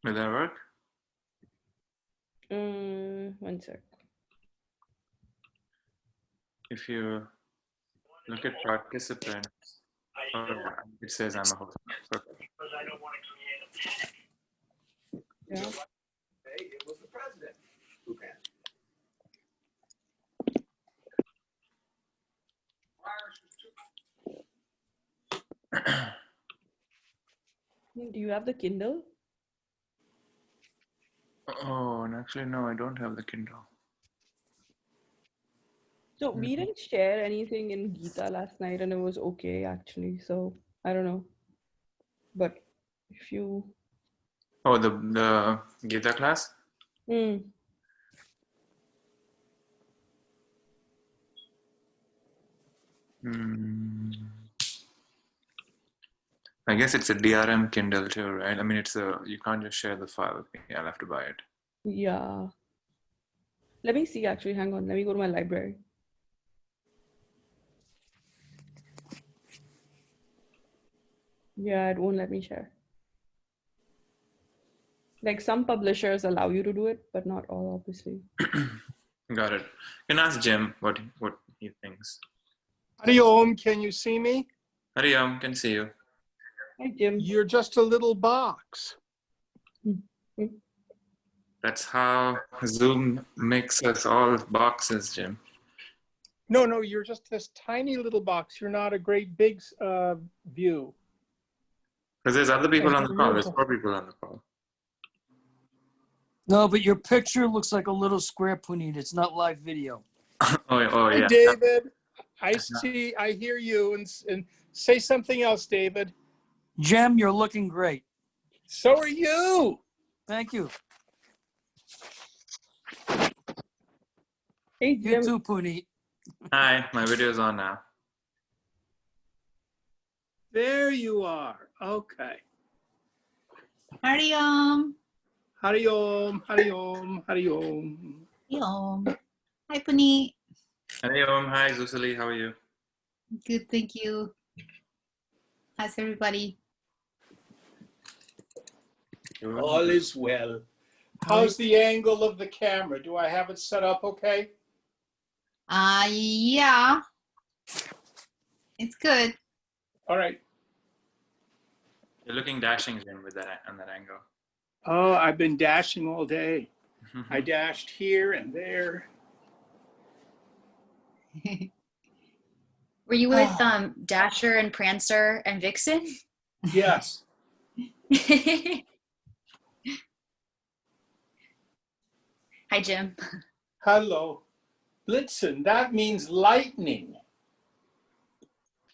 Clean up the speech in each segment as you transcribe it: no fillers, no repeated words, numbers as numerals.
Will that work? One sec. If you look at participants, oh, yeah, it says I'm a host. Perfect. Yeah. It was the president who passed. Do you have the Kindle? Oh, and actually, no, I don't have the Kindle. So we didn't share anything in Gita last night, and it was okay actually. So I don't know, but if you, Oh, the Gita class? Hmm. I guess it's a DRM Kindle too, right? I mean, you can't just share the file with me. I'll have to buy it. Yeah. Let me see. Actually, hang on. Let me go to my library. Yeah, it won't let me share. Like some publishers allow you to do it, but not all, obviously. Got it. You can ask Jim what he thinks. Hari Om, can you see me? Hari Om, can see you. Hi, Jim. You're just a little box. That's how Zoom makes us all boxes, Jim. No, you're just this tiny little box. You're not a great big view. Because there's other people And on the call. There's 4 people on the call. No, but your picture looks like a little square, Puneet. It's not live video. Oh, Hi, yeah. David. I hear you. And say something else, David. Jem, you're looking great. So are you. Thank you. Hey, You Jim. too, Puneet. Hi, my video's on now. There you are. Okay. Hari Om. Hari Om, Hari Om, Hari Om. Hari Om. Hi, Puneet. Hari Om, hi, Zusali, how are you? Good, thank you. How's everybody? All is well. How's the angle of the camera? Do I have it set up okay? Yeah. It's good. All right. You're looking dashing, Jim, with on that angle. Oh, I've been dashing all day. I dashed here and there. Were you with Dasher and Prancer and Vixen? Yes. Hi, Jim. Hello. Blitzen, that means lightning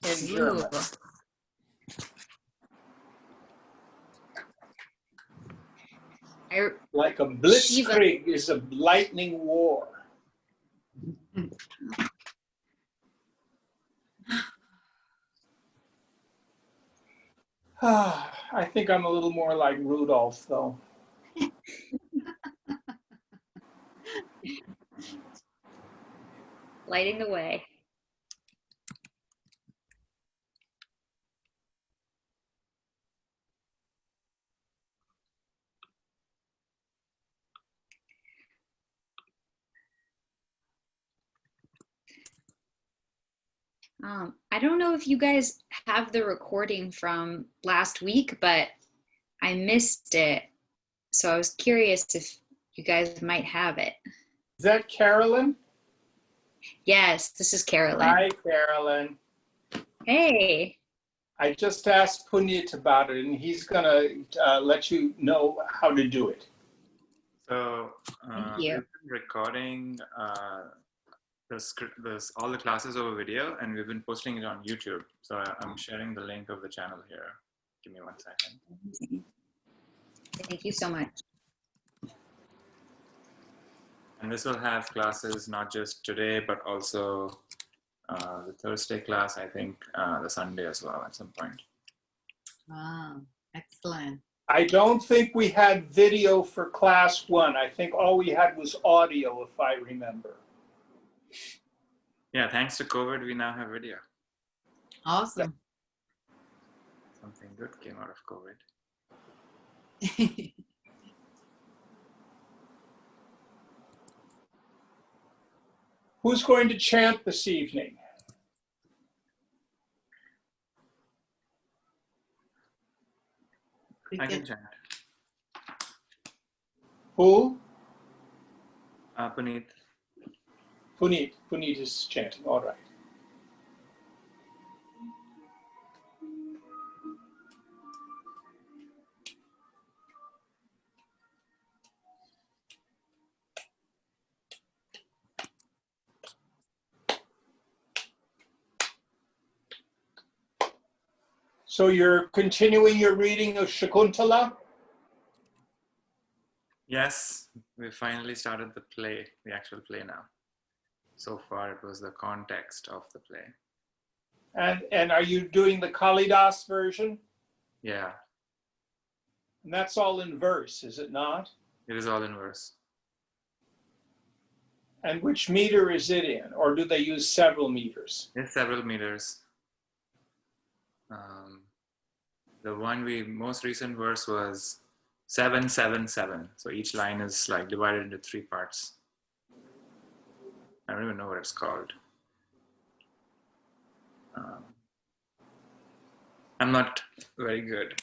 in German. Like a blitzkrieg is a lightning war. I think I'm a little more like Rudolph, though. Lighting the way. I don't know if you guys have the recording from last week, but I missed it. So I was curious if you guys might have it. Is that Carolyn? Yes, this is Carolyn. Hi, Carolyn. Hey. I just asked Puneet about it, and he's going to let you know how to do it. So Thank we've you. been recording all the classes over video, and we've been posting it on YouTube. So I'm sharing the link of the channel here. Give me 1 second. Thank you so much. And this will have classes not just today, but also the Thursday class, I think the Sunday as well at some point. Wow, excellent. I don't think we had video for class 1. I think all we had was audio, if I remember. Yeah, thanks to COVID, we now have video. Awesome. Something good came out of COVID. Who's going to chant this evening? I can chant. Who? Puneet. Puneet. Puneet is chanting. All right. So you're continuing your reading of Shakuntala? Yes, we finally started the play, the actual play now. So far, it was the context of the play. And are you doing the Kalidas version? Yeah, And that's all in verse, is it not? it is all in verse. And which meter is it in? Or do they use several meters? There's several meters. The most recent verse was 777. So each line is like divided into 3 parts. I don't even know what it's called. I'm not very good.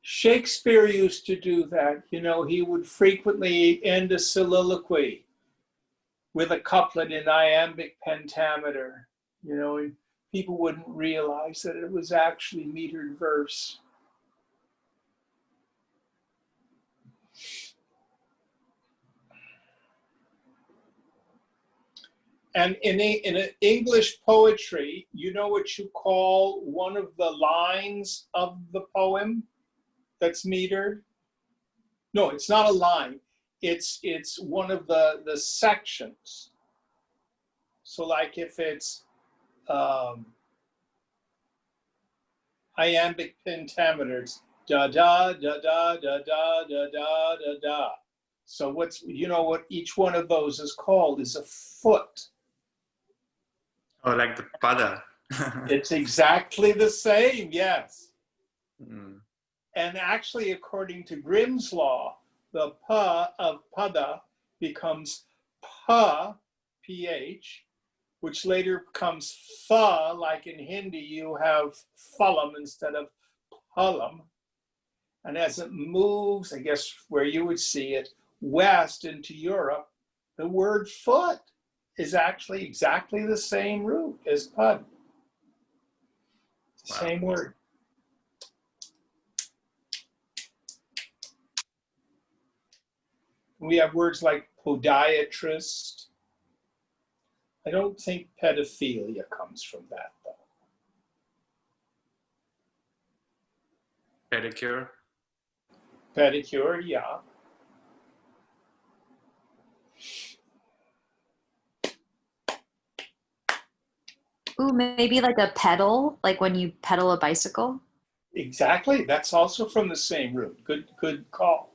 Shakespeare used to do that. You know, he would frequently end a soliloquy with a couplet in iambic pentameter. You know, and people wouldn't realize that it was actually metered verse. And in English poetry, you know what you call one of the lines of the poem that's metered? No, it's not a line. It's one of the sections. So like if it's iambic pentameters, da da da da da da da da da da. So what's, you know what each one of those is called is a foot. Oh, like the pada. It's exactly the same, yes. Mm. And actually, according to Grimm's law, the pa of pada becomes pa, ph, which later becomes fa, like in Hindi, you have phalam instead of palam. And as it moves, I guess where you would see it, west into Europe, the word foot is actually exactly the same root as pud. Wow. Same word. We have words like podiatrist. I don't think pedophilia comes from that, though. Pedicure. Pedicure, yeah. Ooh, maybe like a pedal, like when you pedal a bicycle. Exactly. That's also from the same root. Good call.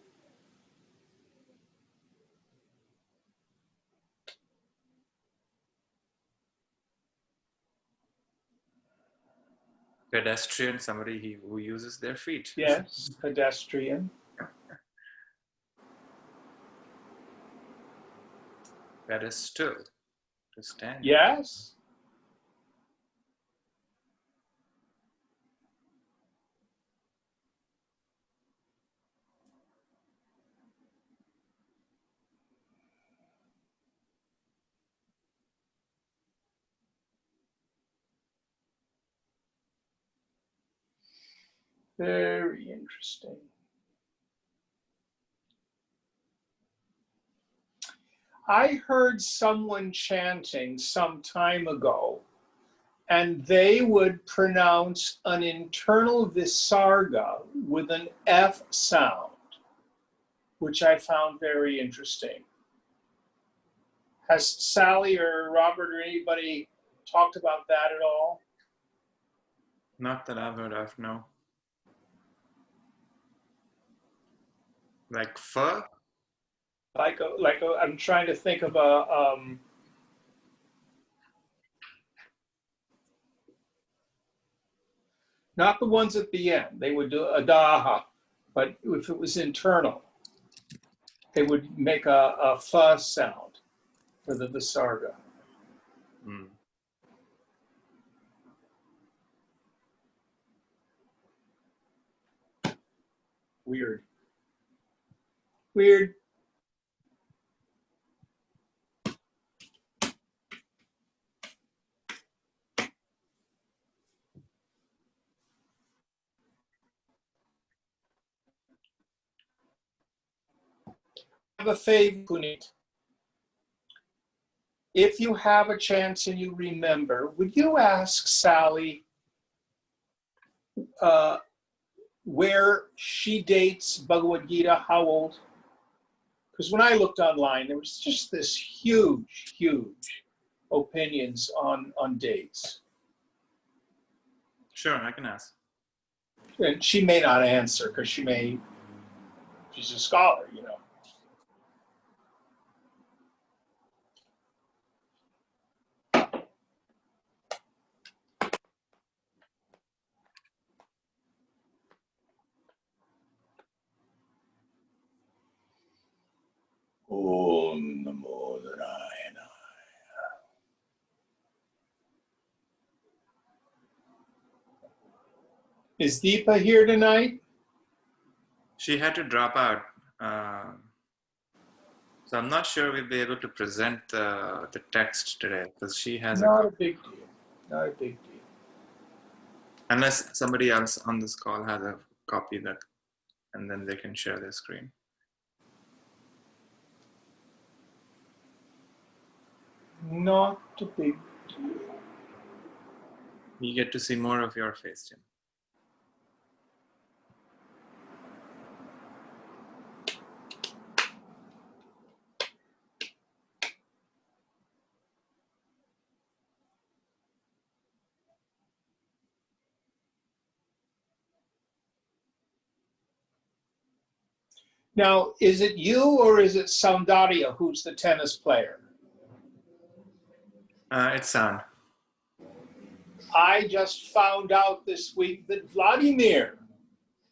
Pedestrian, somebody who uses their feet. Yes, pedestrian. Pedestal, to stand. Yes. Very interesting. I heard someone chanting some time ago, and they would pronounce an internal visarga with an F sound, which I found very interesting. Has Sally or Robert or anybody talked about that at all? Not that I've heard of, no. Like fur? I'm trying to think of a Not the ones at the end. They would do adaha, but if it was internal, they would make a fa sound for the visarga. Mm. Weird. Weird. I have a favor, Puneet. If you have a chance and you remember, would you ask Sally where she dates Bhagavad Gita, how old? Because when I looked online, there was just this huge opinions on dates. Sure, I can ask. And she may not answer because she's a scholar, you know. Om Namo Narayana. Is Deepa here tonight? She had to drop out. So I'm not sure we'll be able to present the text today because she has Not a big deal. Not a big deal. unless somebody else on this call has a copy that, and then they can share their screen. Not a big deal. You get to see more of your face, Jim. Now, is it you or is it Soundarya who's the tennis player? It's sound. I just found out this week that Vladimir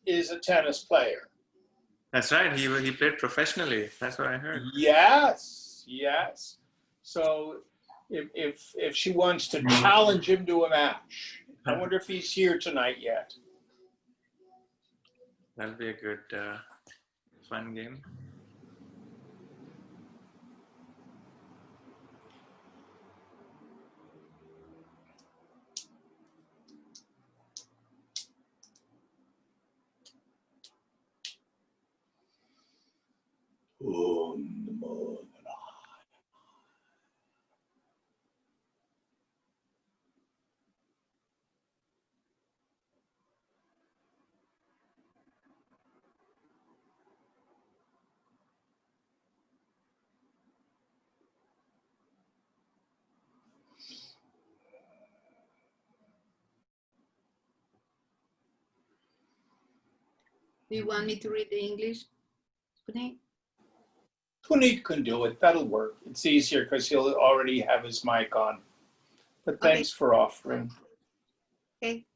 is a tennis player. That's right. He played professionally. That's what I heard. Yes. So if she wants to challenge him to a match, I wonder if he's here tonight yet. That'll be a good, fun game. Om Namo Narayana. Do you want me to read the English? Puneet? Puneet can do it. That'll work. It's easier because he'll already have his mic on. But Okay. thanks for offering. Okay.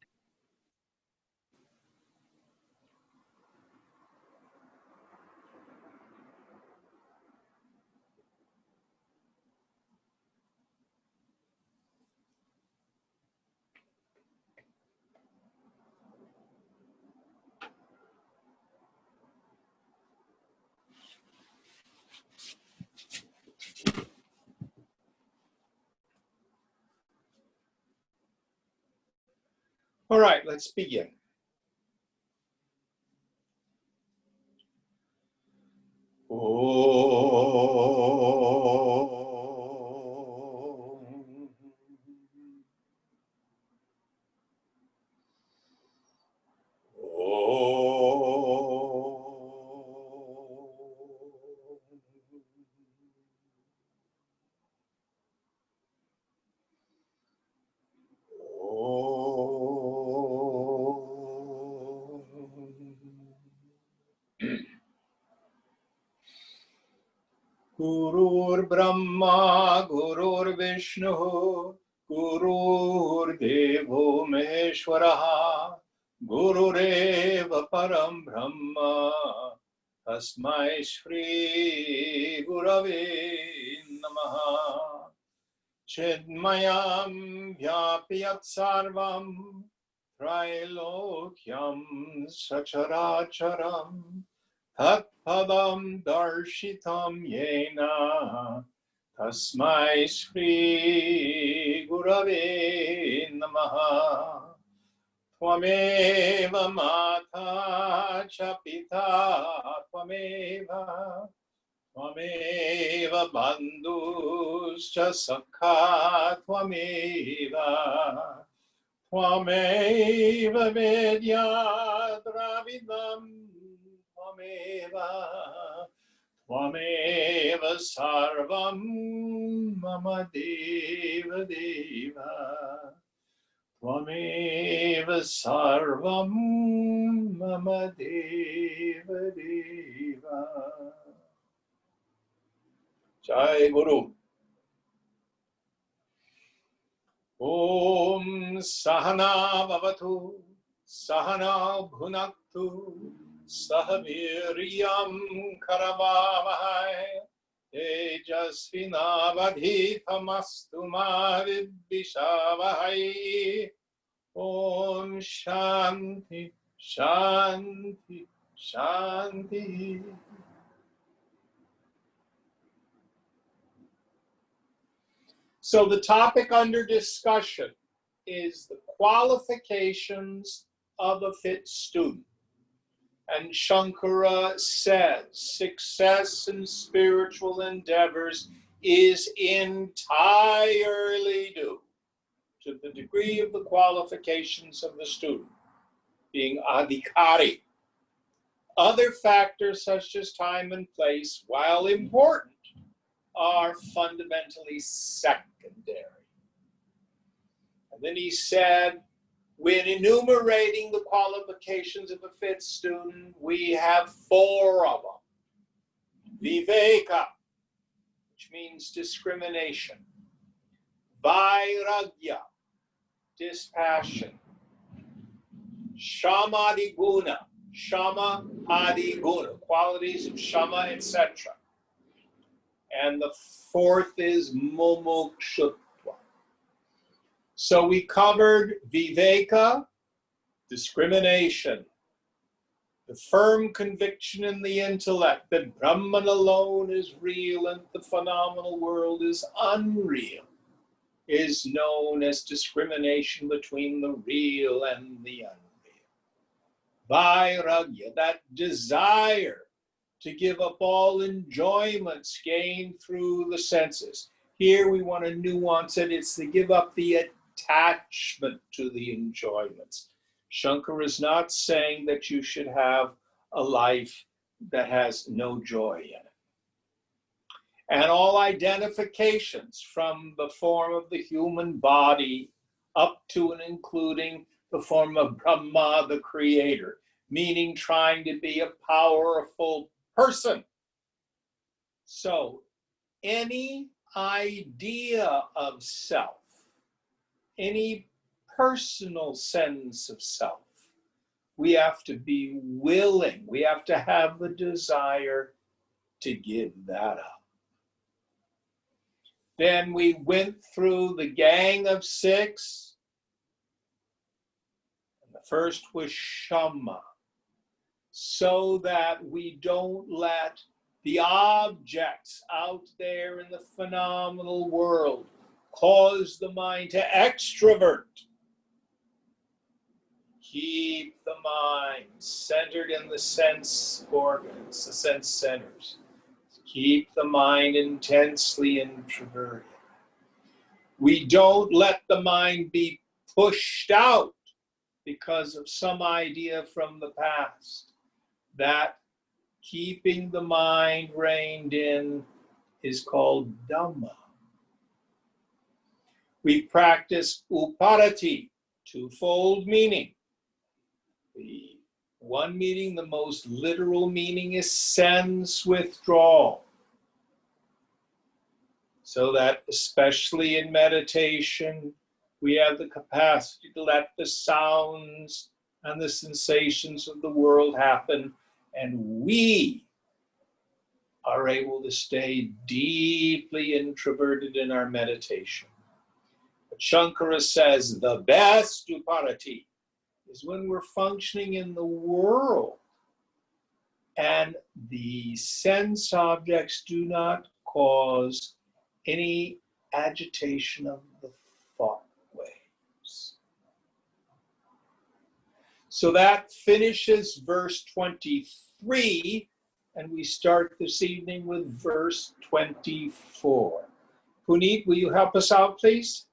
All right, let's begin. Gurur Brahma, Gurur Vishnu, Gurur Devo Maheshwaraha, Gurureva Param Brahma Tasmai Shri Gurave Namaha Chidmayam Vyapyat Sarvam Trilokyam Sacharacharam Tatpadam Darshitam Yena Tasmai Shri Gurave Namaha Tvameva Mata cha Pita Tvameva Tvameva Bandhus cha Sakha Tvameva Tvameva Vedya Dravidam Tvameva Tvameva Sarvam Mama Deva Deva Tvameva Sarvam Mama Deva Deva. Jai Guru. Om Sahana Bhavatu Sahana Bhunaktu Sahaviryam Karavavahai Tejasvinavadhitamastu ma vidvishavahai. Om Shanti, Shanti, Shanti. So the topic under discussion is the qualifications of a fit student. And Shankara said success in spiritual endeavors is entirely due to the degree of the qualifications of the student, being adhikari. Other factors such as time and place, while important, are fundamentally secondary. And then he said, when enumerating the qualifications of a fit student, we have 4 of them. Viveka, which means discrimination. Vairagya, dispassion. Shama Adiguna, Shama Adiguna, qualities of Shama, etc. And the 4th is Mumukshutva. So we covered Viveka, discrimination, the firm conviction in the intellect that Brahman alone is real and the phenomenal world is unreal, is known as discrimination between the real and the unreal. Vairagya, that desire to give up all enjoyments gained through the senses. Here we want to nuance it. It's to give up the attachment to the enjoyments. Shankara is not saying that you should have a life that has no joy in it. And all identifications from the form of the human body up to and including the form of Brahma, the creator, meaning trying to be a powerful person. So any idea of self, any personal sense of self, we have to be willing, we have to have the desire to give that up. Then we went through the gang of 6. And the first was Shama, so that we don't let the objects out there in the phenomenal world cause the mind to extrovert. Keep the mind centered in the sense organs, the sense centers. Keep the mind intensely introverted. We don't let the mind be pushed out because of some idea from the past. That keeping the mind reined in is called Dhamma. We practice uparati, 2-fold meaning. The one meaning, the most literal meaning, is sense withdrawal. So that especially in meditation, we have the capacity to let the sounds and the sensations of the world happen, and we are able to stay deeply introverted in our meditation. But Shankara says the best uparati is when we're functioning in the world and the sense objects do not cause any agitation of the thought waves. So that finishes verse 23, and we start this evening with verse 24. Puneet, will you help us out, please?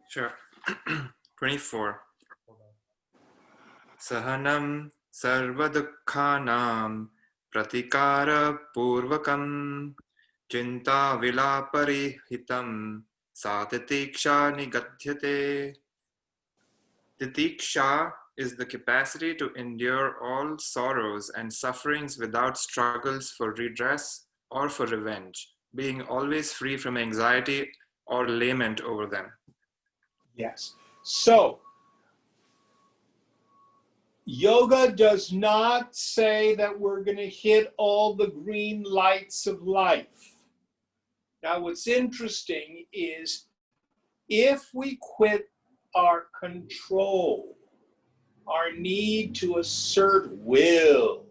Sure. 24. Sahanam sarvadukhanam pratikara purvakam chinta vilaparihitam satitiksha nigadhyate. Titiksha is the capacity to endure all sorrows and sufferings without struggles for redress or for revenge, being always free from anxiety or lament over them. Yes. So, yoga does not say that we're going to hit all the green lights of life. Now, what's interesting is if we quit our control, our need to assert will,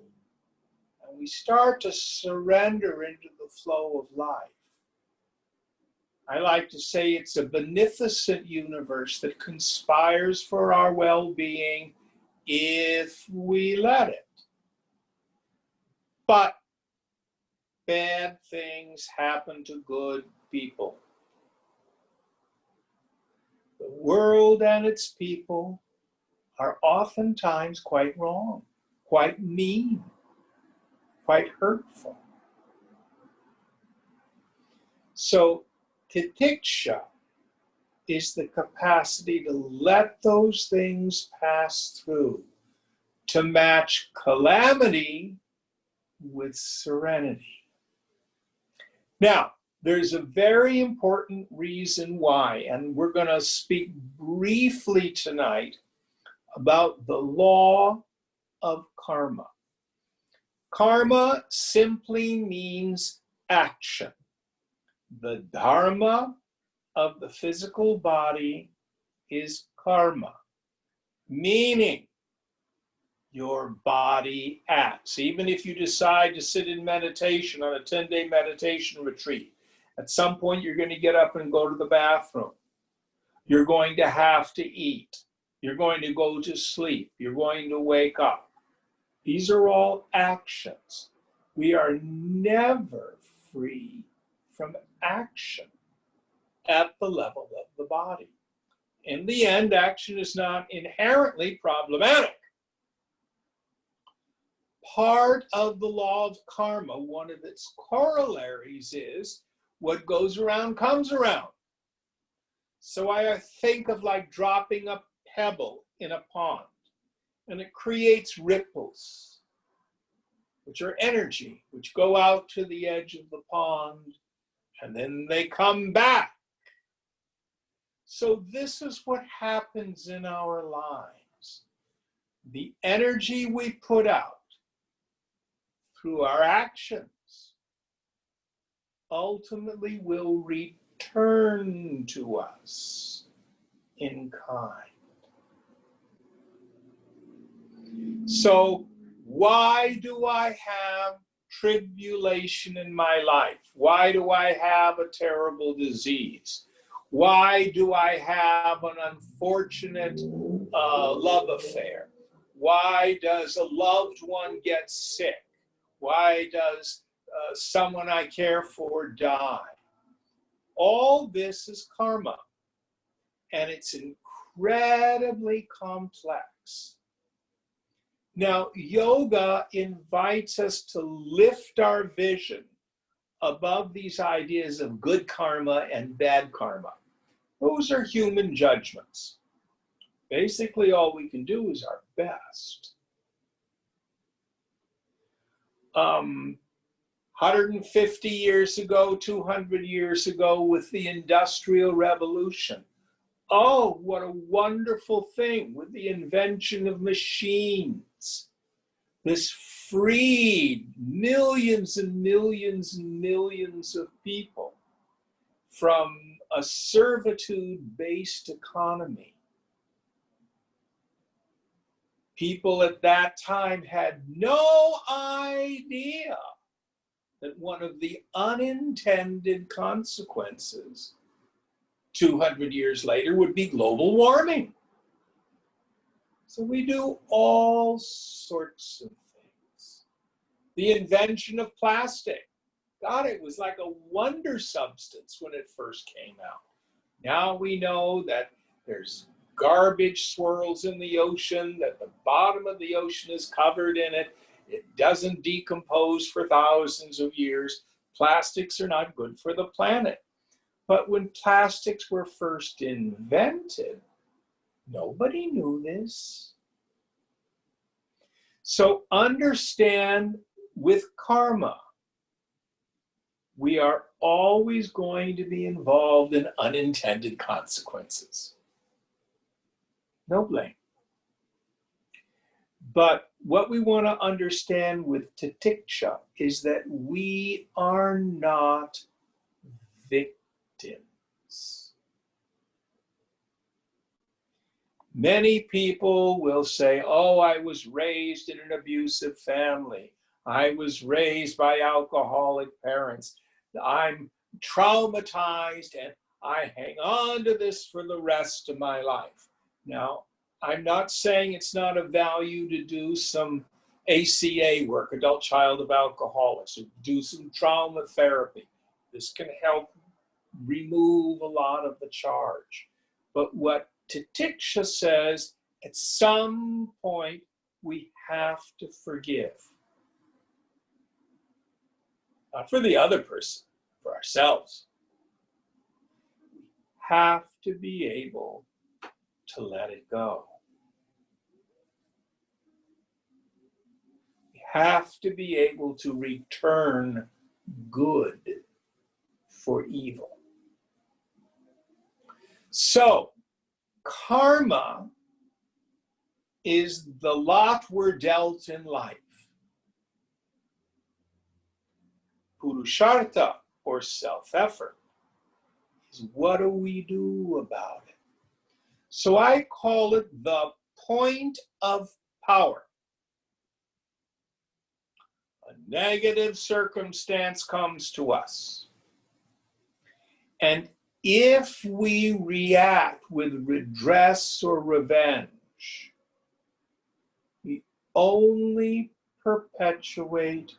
and we start to surrender into the flow of life, I like to say it's a beneficent universe that conspires for our well-being if we let it. But bad things happen to good people. The world and its people are oftentimes quite wrong, quite mean, quite hurtful. So titiksha is the capacity to let those things pass through, to match calamity with serenity. Now, there's a very important reason why, and we're going to speak briefly tonight about the law of karma. Karma simply means action. The dharma of the physical body is karma, meaning your body acts. Even if you decide to sit in meditation on a 10-day meditation retreat, at some point you're going to get up and go to the bathroom. You're going to have to eat. You're going to go to sleep. You're going to wake up. These are all actions. We are never free from action at the level of the body. In the end, action is not inherently problematic. Part of the law of karma, one of its corollaries is what goes around comes around. So I think of like dropping a pebble in a pond, and it creates ripples, which are energy, which go out to the edge of the pond, and then they come back. So this is what happens in our lives. The energy we put out through our actions ultimately will return to us in kind. So why do I have tribulation in my life? Why do I have a terrible disease? Why do I have an unfortunate love affair? Why does a loved one get sick? Why does someone I care for die? All this is karma, and it's incredibly complex. Now, yoga invites us to lift our vision above these ideas of good karma and bad karma. Those are human judgments. Basically, all we can do is our best. 150 years ago, 200 years ago, with the Industrial Revolution, oh, what a wonderful thing with the invention of machines. This freed millions and millions and millions of people from a servitude-based economy. People at that time had no idea that one of the unintended consequences 200 years later would be global warming. So we do all sorts of things. The invention of plastic. God, it was like a wonder substance when it first came out. Now we know that there's garbage swirls in the ocean, that the bottom of the ocean is covered in it. It doesn't decompose for thousands of years. Plastics are not good for the planet. But when plastics were first invented, nobody knew this. So understand, with karma, we are always going to be involved in unintended consequences. No blame. But what we want to understand with titiksha is that we are not victims. Many people will say, oh, I was raised in an abusive family. I was raised by alcoholic parents. I'm traumatized and I hang on to this for the rest of my life. Now, I'm not saying it's not of value to do some ACA work, adult child of alcoholics, or do some trauma therapy. This can help remove a lot of the charge. But what Titiksha says, at some point, we have to forgive. Not for the other person, for ourselves. We have to be able to let it go. We have to be able to return good for evil. So, karma is the lot we're dealt in life. Purushartha, or self-effort, is what do we do about it? So I call it the point of power. A negative circumstance comes to us. And if we react with redress or revenge, we only perpetuate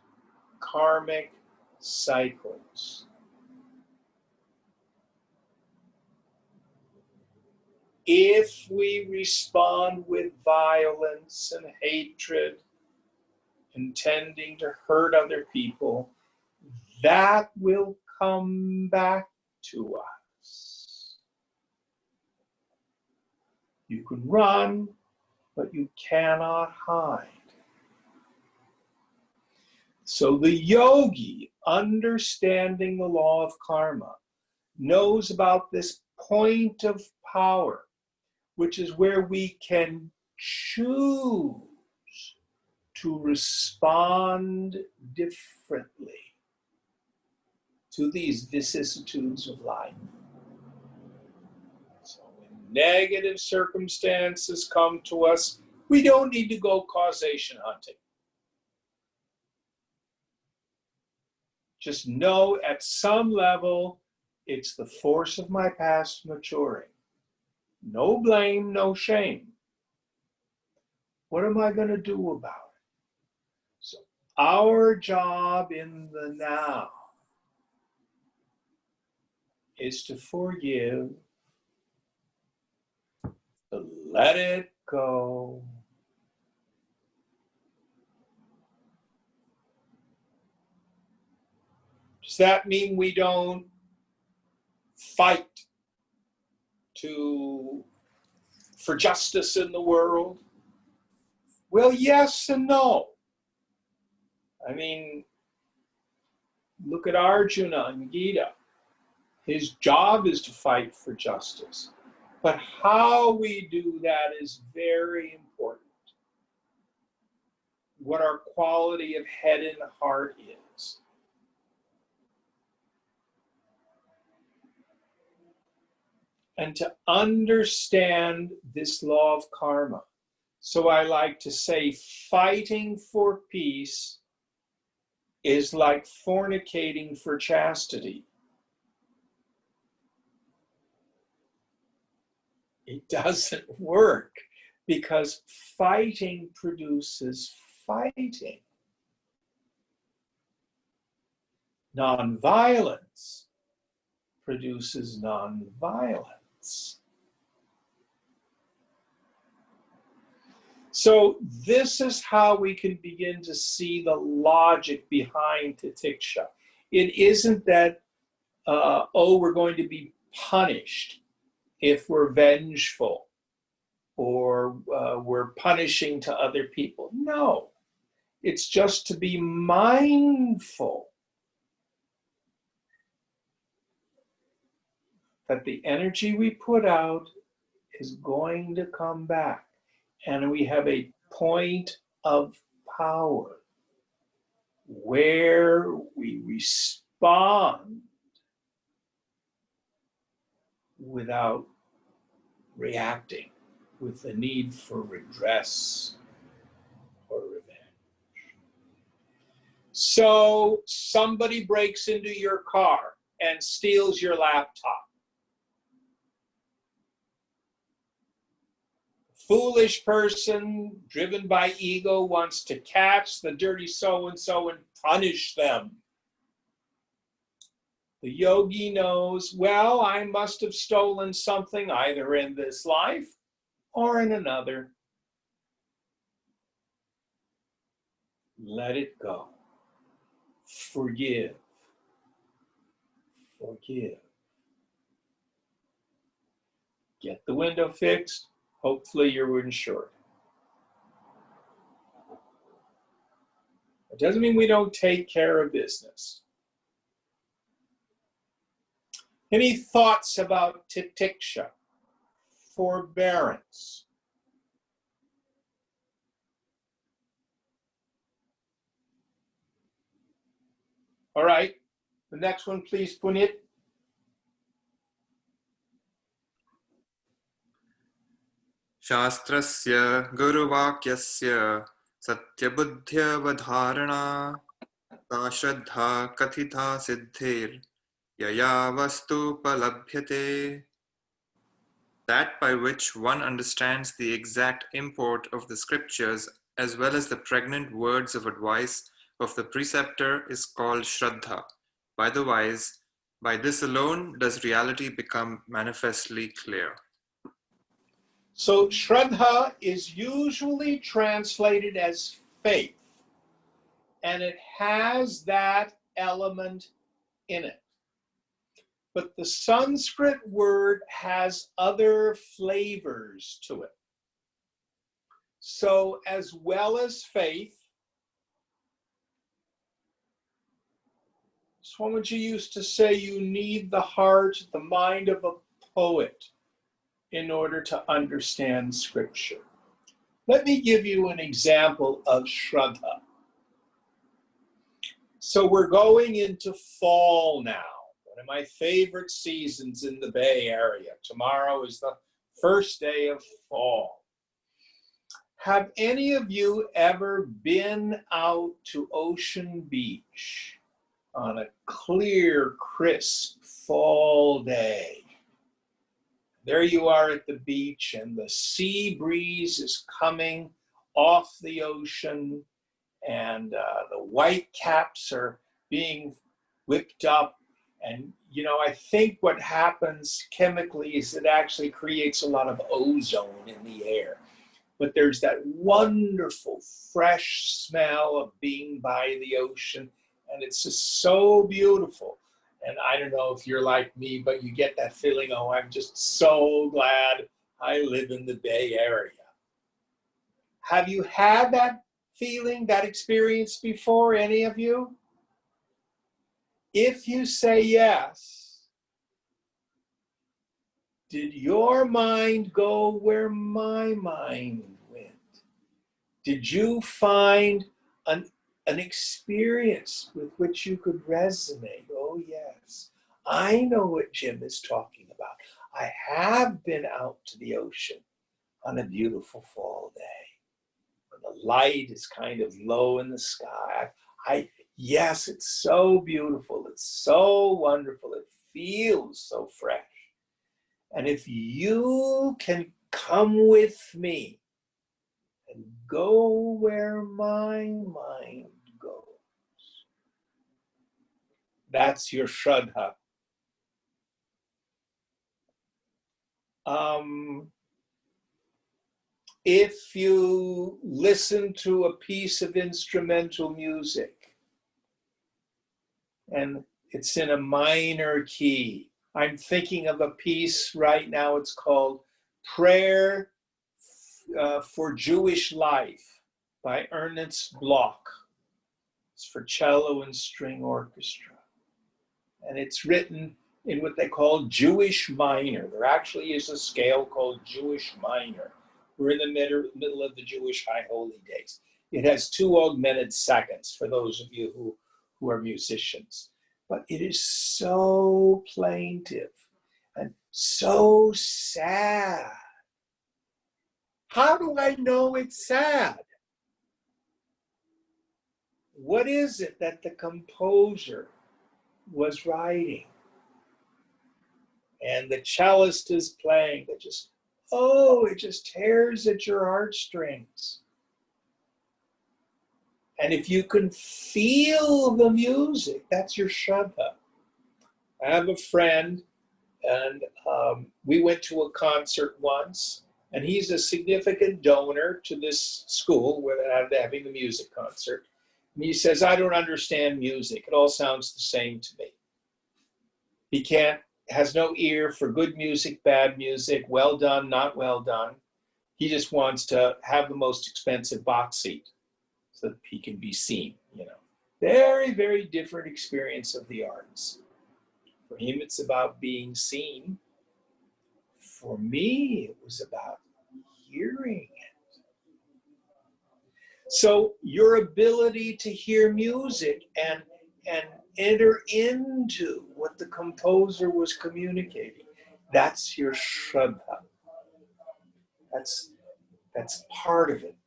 karmic cycles. If we respond with violence and hatred, intending to hurt other people, that will come back to us. You can run, but you cannot hide. So the yogi, understanding the law of karma, knows about this point of power, which is where we can choose to respond differently to these vicissitudes of life. So when negative circumstances come to us, we don't need to go causation hunting. Just know at some level, it's the force of my past maturing. No blame, no shame. What am I going to do about it? So our job in the now is to forgive, to let it go. Does that mean we don't fight for justice in the world? Well, yes and no. I mean, look at Arjuna in Gita. His job is to fight for justice. But how we do that is very important. What our quality of head and heart is. And to understand this law of karma. So I like to say fighting for peace is like fornicating for chastity. It doesn't work because fighting produces fighting. Nonviolence produces nonviolence. So this is how we can begin to see the logic behind titiksha. It isn't that, we're going to be punished if we're vengeful or we're punishing to other people. No, it's just to be mindful that the energy we put out is going to come back. And we have a point of power where we respond without reacting with the need for redress or revenge. So somebody breaks into your car and steals your laptop. Foolish person driven by ego wants to catch the dirty so-and-so and punish them. The yogi knows, well, I must have stolen something either in this life or in another. Let it go. Forgive. Forgive. Get the window fixed. Hopefully you're insured. It doesn't mean we don't take care of business. Any thoughts about titiksha? Forbearance. All right, the next one, please, Punit. Shastrasya guruvakyasya satyabuddhyavadharana ta shraddha kathitha siddhir yaya vastu palabhyate. That by which one understands the exact import of the scriptures as well as the pregnant words of advice of the preceptor is called Shraddha. By the wise, by this alone does reality become manifestly clear. So Shraddha is usually translated as faith, and it has that element in it. But the Sanskrit word has other flavors to it. So as well as faith, Swamiji used to say you need the heart, the mind of a poet in order to understand scripture. Let me give you an example of Shraddha. So we're going into fall now, one of my favorite seasons in the Bay Area. Tomorrow is the first day of fall. Have any of you ever been out to Ocean Beach on a clear, crisp fall day? There you are at the beach and the sea breeze is coming off the ocean and the white caps are being whipped up. And, you know, I think what happens chemically is it actually creates a lot of ozone in the air. But there's that wonderful fresh smell of being by the ocean. And it's just so beautiful. And I don't know if you're like me, but you get that feeling, oh, I'm just so glad I live in the Bay Area. Have you had that feeling, that experience before, any of you? If you say yes, Did your mind go where my mind went? Did you find an experience with which you could resonate? Oh, yes. I know what Jim is talking about. I have been out to the ocean on a beautiful fall day. When the light is kind of low in the sky. Yes, it's so beautiful. It's so wonderful. It feels so fresh. And if you can come with me and go where my mind goes, that's your Shraddha. If you listen to a piece of instrumental music and it's in a minor key, I'm thinking of a piece right now, it's called Prayer for Jewish Life by Ernest Bloch. It's for cello and string orchestra. And it's written in what they call Jewish minor. There actually is a scale called Jewish minor. We're in the middle of the Jewish High Holy Days. It has 2 augmented seconds for those of you who are musicians. But it is so plaintive and so sad. How do I know it's sad? What is it that the composer was writing? And the cellist is playing that just, it just tears at your heartstrings. And if you can feel the music, that's your Shraddha. I have a friend, and we went to a concert once, and he's a significant donor to this school where they're having the music concert. And he says, I don't understand music. It all sounds the same to me. He has no ear for good music, bad music, well done, not well done. He just wants to have the most expensive box seat so that he can be seen, Very, very different experience of the arts. For him, it's about being seen. For me, it was about hearing it. So your ability to hear music and enter into what the composer was communicating, that's your Shraddha. That's part of it.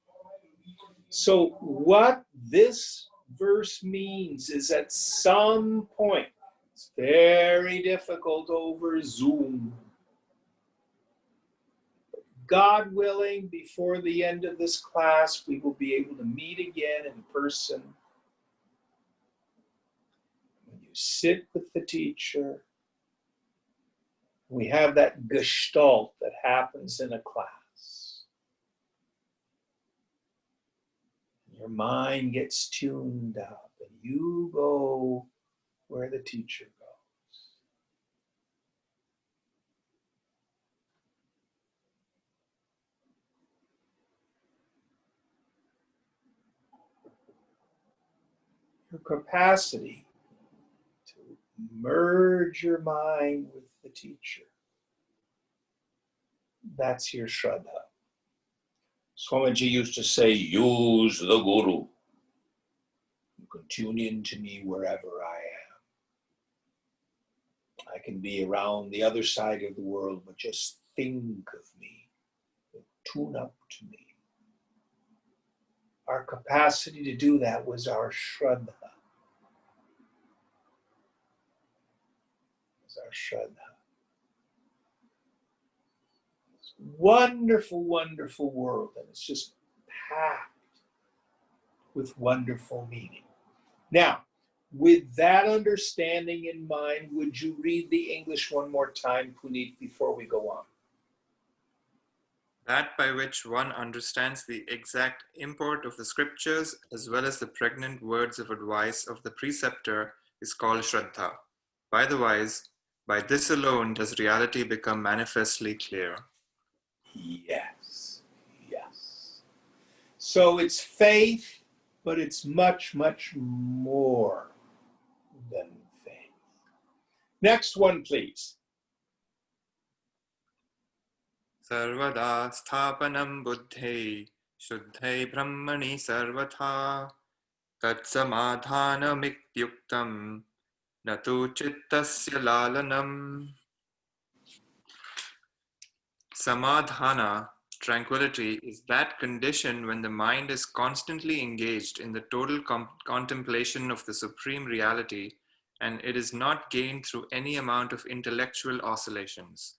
So what this verse means is at some point, it's very difficult over Zoom. God willing, before the end of this class, we will be able to meet again in person. When you sit with the teacher, we have that gestalt that happens in a class. Your mind gets tuned up and you go where the teacher goes. Your capacity to merge your mind with the teacher, that's your Shraddha. Swamiji used to say, use the Guru. You can tune in to me wherever I am. I can be around the other side of the world, but just think of me. Tune up to me. Our capacity to do that was our Shraddha. It's a wonderful, wonderful world, and it's just packed with wonderful meaning. Now, with that understanding in mind, would you read the English one more time, Puneet, before we go on? That by which one understands the exact import of the scriptures as well as the pregnant words of advice of the preceptor is called Shraddha. By the wise, by this alone does reality become manifestly clear. Yes. So it's faith, but it's much, much more than faith. Next one, please. Sarvada sthapanam buddhai shuddhai brahmani sarvatha tat samadhanamityuktam natu chittasya lalanam. Samadhana, tranquility, is that condition when the mind is constantly engaged in the total contemplation of the supreme reality, and it is not gained through any amount of intellectual oscillations.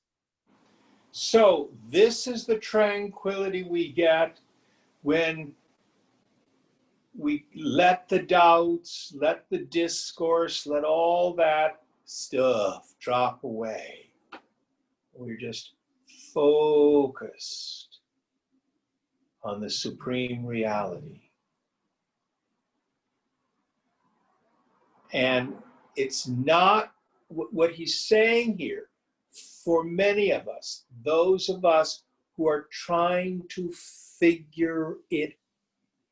So this is the tranquility we get when we let the doubts, let the discourse, let all that stuff drop away. We're just focused on the supreme reality. And it's not what he's saying here. For many of us, those of us who are trying to figure it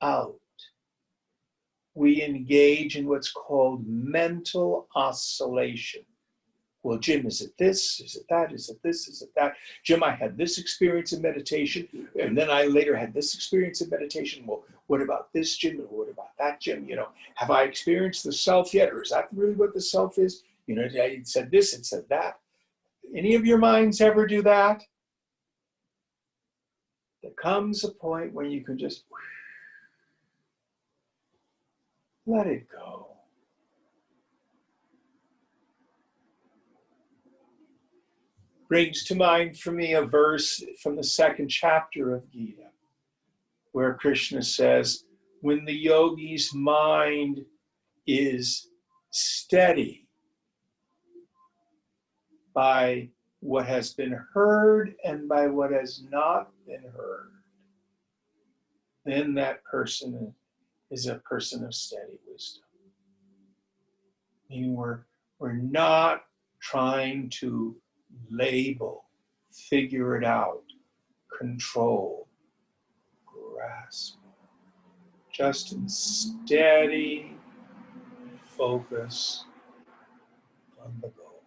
out, we engage in what's called mental oscillation. Well, Jim, is it this? Is it that? Is it this? Is it that? Jim, I had this experience in meditation, and then I later had this experience in meditation. Well, what about this, Jim? And what about that, Jim? You know, have I experienced the self yet? Or is that really what the self is? You know, it said this, it said that. Any of your minds ever do that? There comes a point when you can just let it go. Brings to mind for me a verse from the second chapter of Gita, where Krishna says, when the yogi's mind is steady by what has been heard and by what has not been heard, then that person is a person of steady wisdom. Meaning we're not trying to label, figure it out, control, grasp. Just in steady focus on the goal,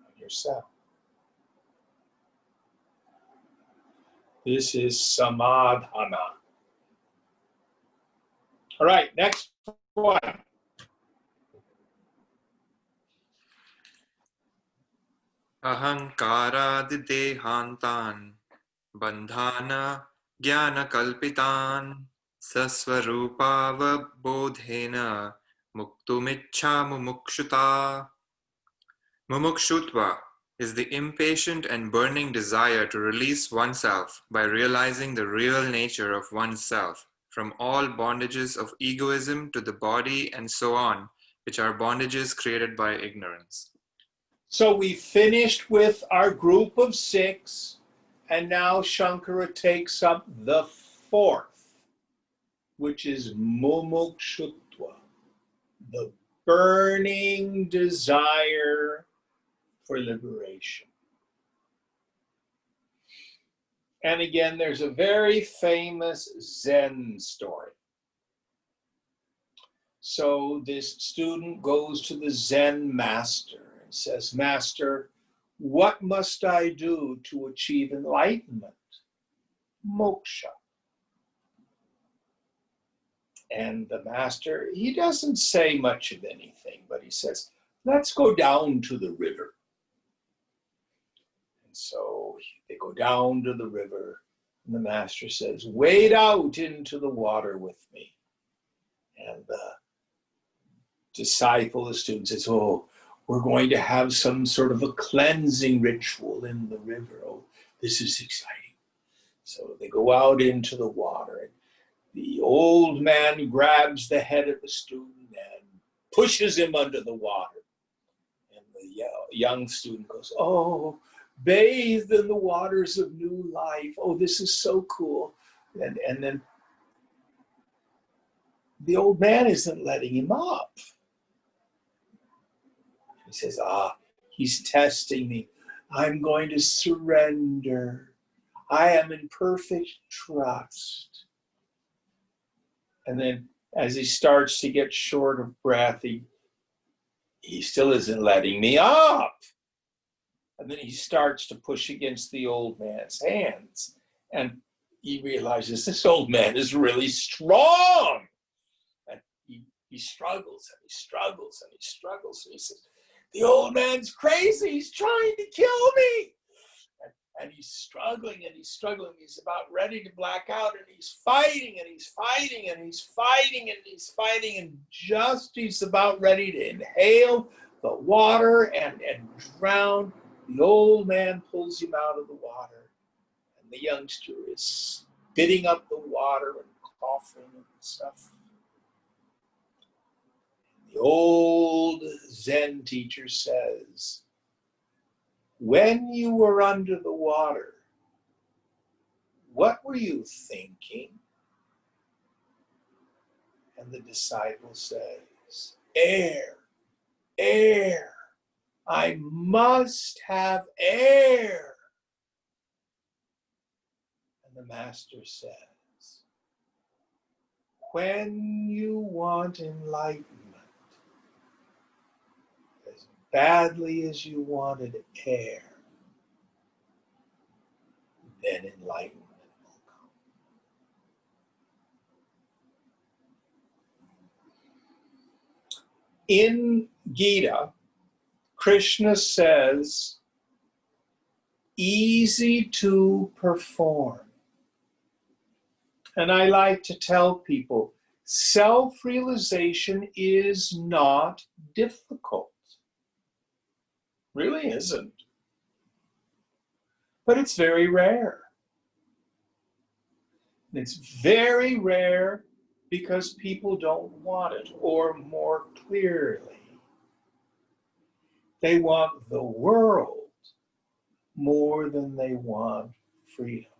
on yourself. This is samadhana. All right, next one. Ahankaradidehantan bandhana jnana kalpitan sasvarupavabodhena muktumichha mumukshuta. Mumukshutva is the impatient and burning desire to release oneself by realizing the real nature of oneself from all bondages of egoism to the body and so on, which are bondages created by ignorance. So we finished with our group of 6, and now Shankara takes up the 4th, which is mumukshutva, the burning desire for liberation. And again, there's a very famous Zen story. So this student goes to the Zen master and says, Master, what must I do to achieve enlightenment? Moksha. And the master, he doesn't say much of anything, but he says, let's go down to the river. And so they go down to the river, and the master says, wade out into the water with me. And the disciple, the student says, oh, we're going to have some sort of a cleansing ritual in the river. Oh, this is exciting. So they go out into the water, and the old man grabs the head of the student and pushes him under the water. And the young student goes, oh, bathed in the waters of new life. Oh, this is so cool. And then the old man isn't letting him up. He says, he's testing me. I'm going to surrender. I am in perfect trust. And then as he starts to get short of breath, he still isn't letting me up. And then he starts to push against the old man's hands. And he realizes this old man is really strong. And he struggles and he struggles and he struggles. And he says, the old man's crazy. He's trying to kill me. And he's struggling and he's struggling. He's about ready to black out, and he's fighting and he's fighting and he's fighting and he's fighting. And just he's about ready to inhale the water and drown, the old man pulls him out of the water. And the youngster is spitting up the water and coughing and stuff. The old Zen teacher says, when you were under the water, what were you thinking? And the disciple says, air, air. I must have air. And the master says, when you want enlightenment as badly as you wanted air, then enlightenment will come. In Gita, Krishna says, easy to perform. And I like to tell people, self-realization is not difficult. Really isn't. But it's very rare. It's very rare because people don't want it, or more clearly, they want the world more than they want freedom.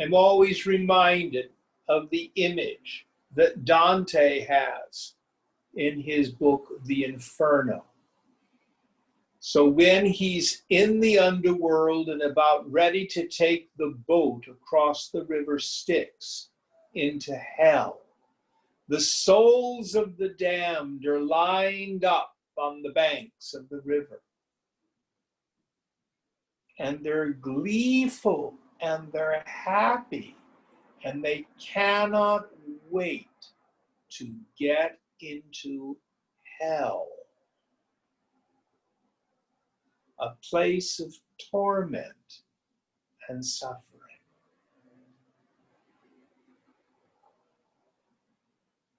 I'm always reminded of the image that Dante has in his book, The Inferno. So when he's in the underworld and about ready to take the boat across the river Styx into hell, the souls of the damned are lined up on the banks of the river. And they're gleeful and they're happy, and they cannot wait to get into hell, a place of torment and suffering.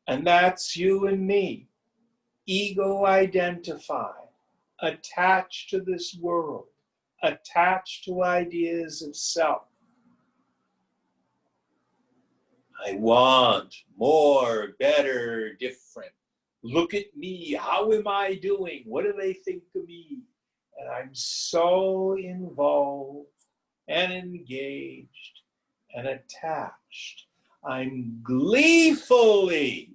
And that's you and me, ego identified, attached to this world, attached to ideas of self. I want more, better, different. Look at me. How am I doing? What do they think of me? And I'm so involved and engaged and attached. I'm gleefully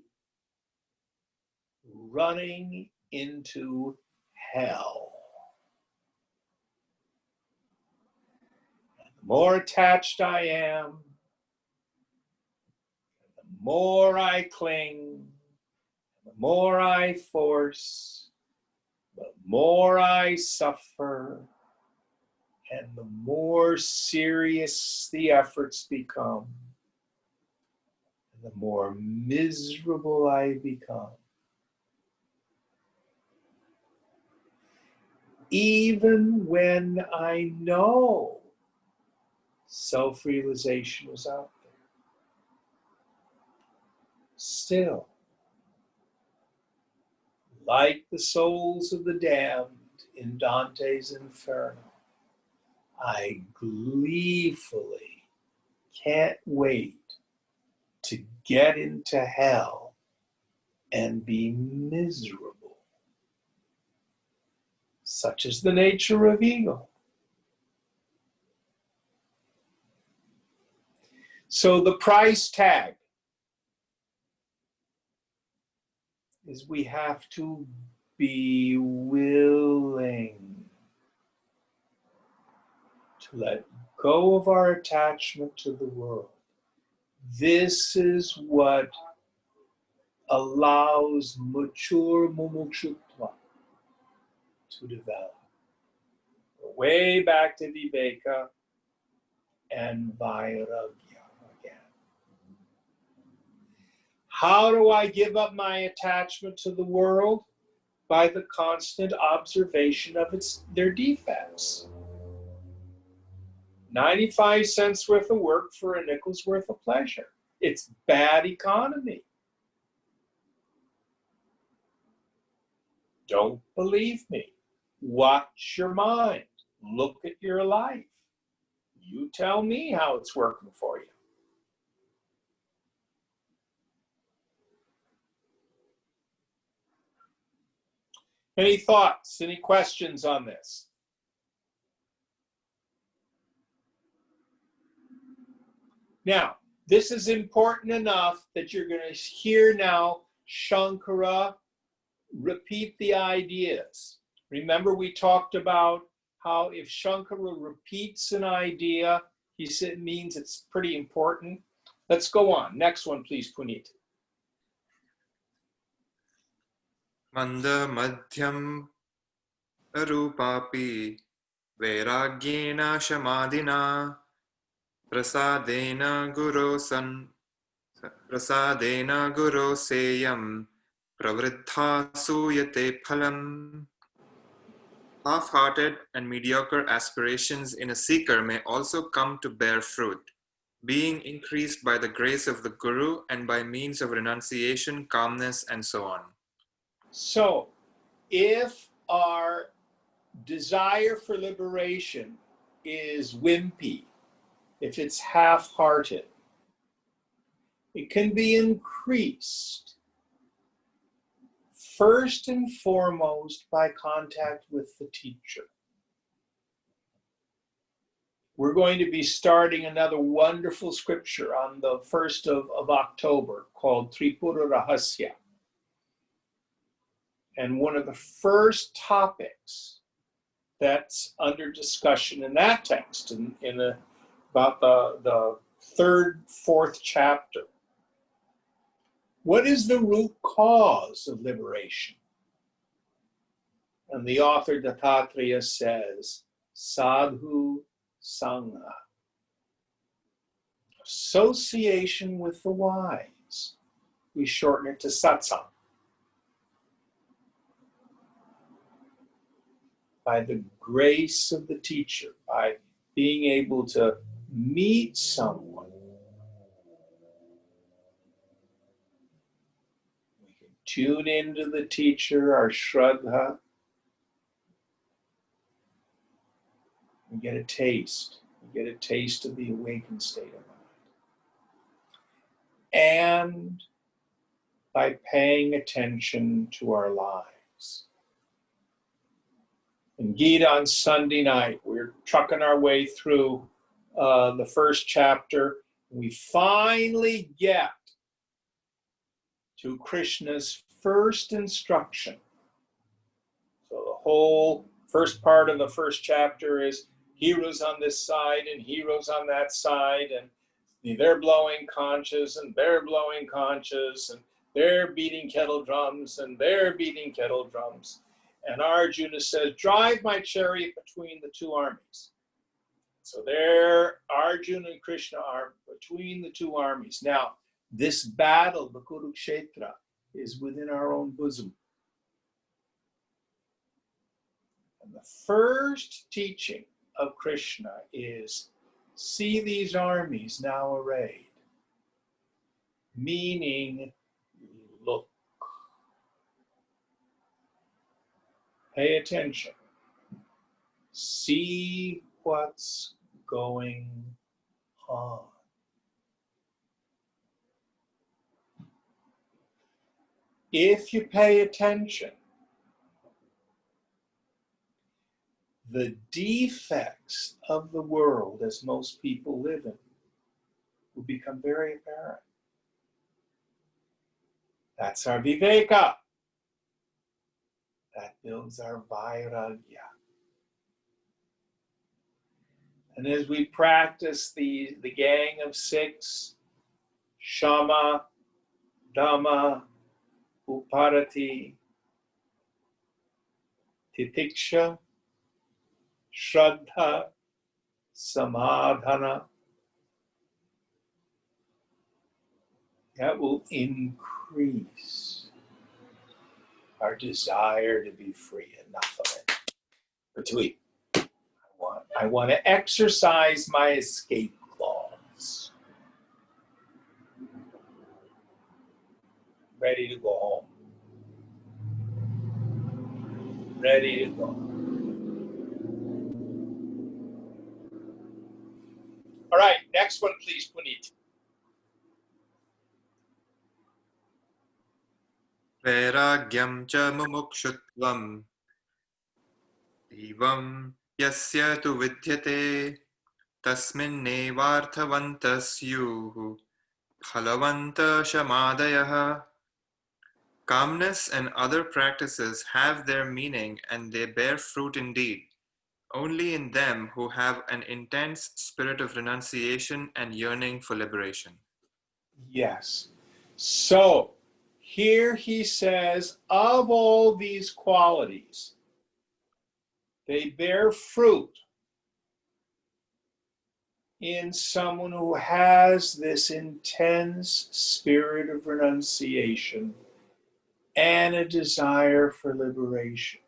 running into hell. The more attached I am, the more I cling, the more I force, the more I suffer, and the more serious the efforts become, and the more miserable I become. Even when I know self-realization is out there, still, like the souls of the damned in Dante's Inferno, I gleefully can't wait to get into hell and be miserable. Such is the nature of ego. So the price tag is we have to be willing to let go of our attachment to the world. This is what allows mature mumukshutva to develop. Way back to Viveka and Vairagya again. How do I give up my attachment to the world? By the constant observation of their defects. 95 cents worth of work for a nickel's worth of pleasure. It's bad economy. Don't believe me. Watch your mind. Look at your life. You tell me how it's working for you. Any thoughts, any questions on this? Now, this is important enough that you're going to hear now Shankara repeat the ideas. Remember, we talked about how if Shankara repeats an idea, he said it means it's pretty important. Let's go on. Next one, please, Puneet. Manda madhyam arupapi vairagyena shamadina prasadena guru seyam pravriddha suyate phalam. Half-hearted and mediocre aspirations in a seeker may also come to bear fruit, being increased by the grace of the Guru and by means of renunciation, calmness, and so on. So, if our desire for liberation is wimpy, if it's half-hearted, it can be increased first and foremost by contact with the teacher. We're going to be starting another wonderful scripture on the 1st of October called Tripura Rahasya. And one of the first topics that's under discussion in that text, about the third, fourth chapter. What is the root cause of liberation? And the author Dattatreya says, sadhu sangha. Association with the wise. We shorten it to satsang. By the grace of the teacher, by being able to meet someone, we can tune into the teacher, our shraddha, and get a taste. We get a taste of the awakened state of mind. And by paying attention to our lives. In Gita on Sunday night, we're trucking our way through the first chapter. We finally get to Krishna's first instruction. So the whole first part of the first chapter is heroes on this side and heroes on that side, and they're blowing conches and they're blowing conches, and they're beating kettle drums and they're beating kettle drums. And Arjuna says, drive my chariot between the two armies. So there, Arjuna and Krishna are between the two armies. Now, this battle, the Kurukshetra, is within our own bosom. And the first teaching of Krishna is, see these armies now arrayed. Meaning, look. Pay attention. See what's going on. If you pay attention, the defects of the world as most people live in will become very apparent. That's our Viveka. That builds our Vairagya. And as we practice the gang of six, Shama, Dhamma, uparati, titiksha, shraddha, samadhana. That will increase our desire to be free. Enough of it. Patui. I want to exercise my escape clause. Ready to go home. Ready to go. All right, next one, please, Puneet. Vairagyam cha mumukshutvam evam yasya tu vidyate tasminnevarthavantah syuh phalavanta shamadayah. Calmness and other practices have their meaning and they bear fruit indeed, only in them who have an intense spirit of renunciation and yearning for liberation. Yes. So here he says, of all these qualities, they bear fruit in someone who has this intense spirit of renunciation and a desire for liberation.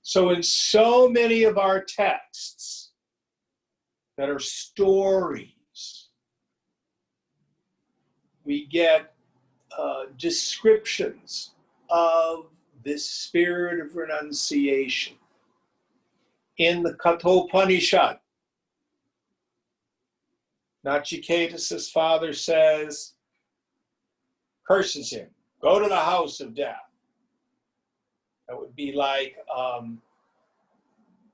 So in so many of our texts that are stories, we get descriptions of this spirit of renunciation. In the Kathopanishad, Nachiketas' father says, curses him, go to the house of death. That would be like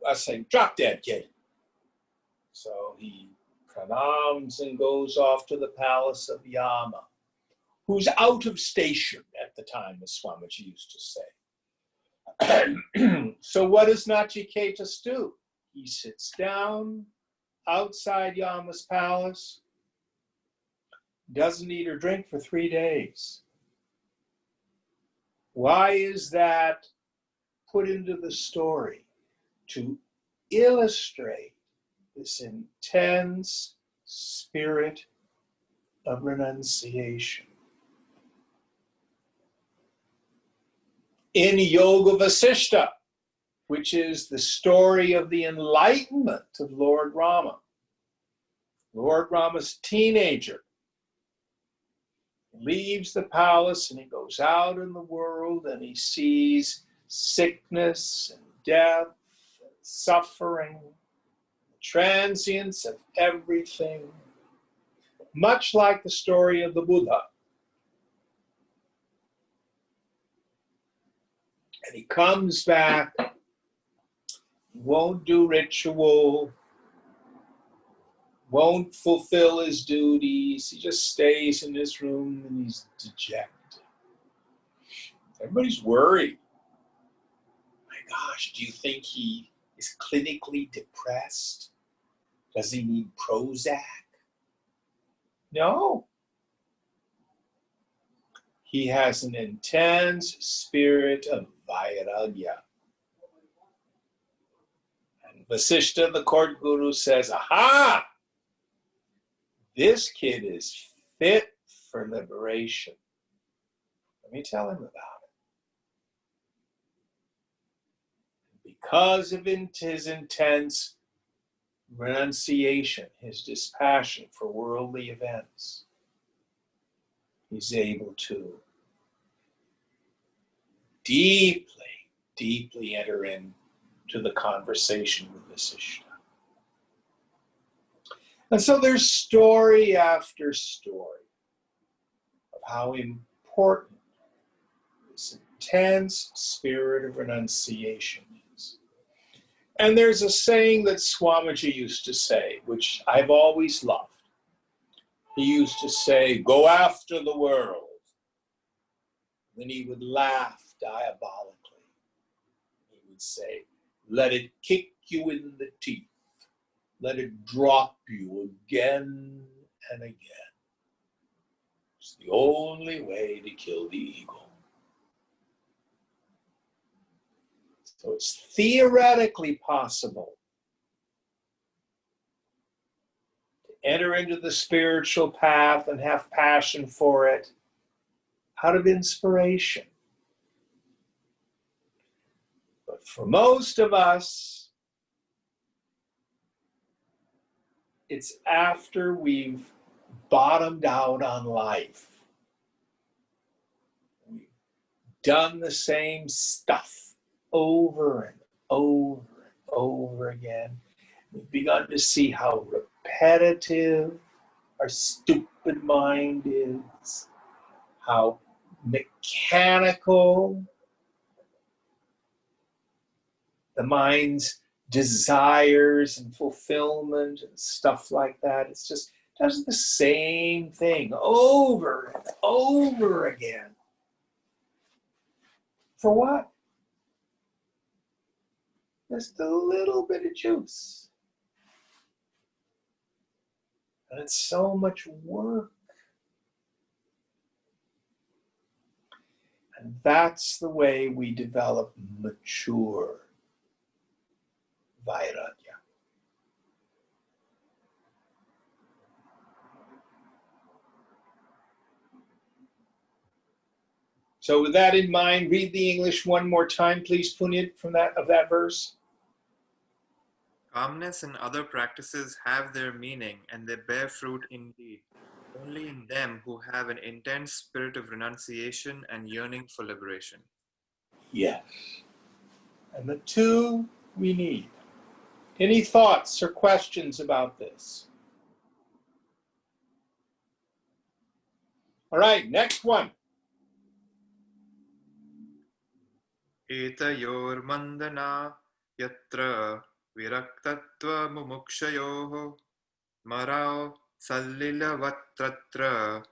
us saying, drop dead, kid. So he pranams and goes off to the palace of Yama, who's out of station at the time, as Swamiji used to say. So what does Nachiketas do? He sits down outside Yama's palace, doesn't eat or drink for 3 days. Why is that put into the story? To illustrate this intense spirit of renunciation. In Yoga Vasishta, which is the story of the enlightenment of Lord Rama, Lord Rama's teenager, leaves the palace and he goes out in the world and he sees sickness and death and suffering, transience of everything, much like the story of the Buddha. And he comes back, won't do ritual, won't fulfill his duties. He just stays in his room and he's dejected. Everybody's worried. My gosh, do you think he is clinically depressed? Does he need Prozac? No. He has an intense spirit of vairagya. And Vasishta, the court guru, says, aha! This kid is fit for liberation. Let me tell him about it. Because of his intense renunciation, his dispassion for worldly events, he's able to deeply, deeply enter into the conversation with Vasishta. And so there's story after story of how important this intense spirit of renunciation is. And there's a saying that Swamiji used to say, which I've always loved. He used to say, go after the world. Then he would laugh diabolically. He would say, let it kick you in the teeth. Let it drop you again and again. It's the only way to kill the ego. So it's theoretically possible to enter into the spiritual path and have passion for it out of inspiration. But for most of us, it's after we've bottomed out on life. We've done the same stuff over and over and over again. We've begun to see how repetitive our stupid mind is, how mechanical the mind's desires and fulfillment and stuff like that. It's just does the same thing over and over again. For what? Just a little bit of juice. And it's so much work. And that's the way we develop mature Vairagya. So with that in mind, read the English one more time, please, Punyat, from that verse. Calmness and other practices have their meaning, and they bear fruit indeed, only in them who have an intense spirit of renunciation and yearning for liberation. Yes. And the two we need. Any thoughts or questions about this? All right, next one. Etayormandana yatra viraktatva mumukshayoho marao sallilavatratra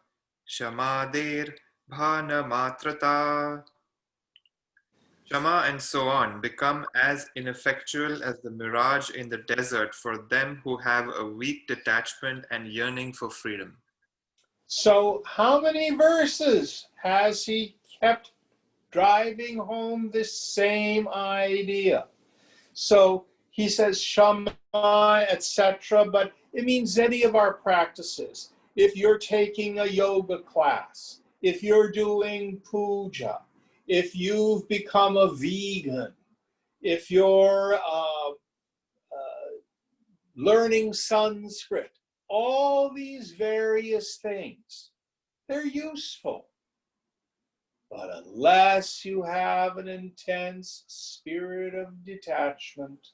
shamadir bhanamatrata. Shama and so on become as ineffectual as the mirage in the desert for them who have a weak detachment and yearning for freedom. So how many verses has he kept driving home this same idea? So he says Shama, etc., but it means any of our practices. If you're taking a yoga class, if you're doing puja, if you've become a vegan, if you're learning Sanskrit, all these various things, they're useful. But unless you have an intense spirit of detachment,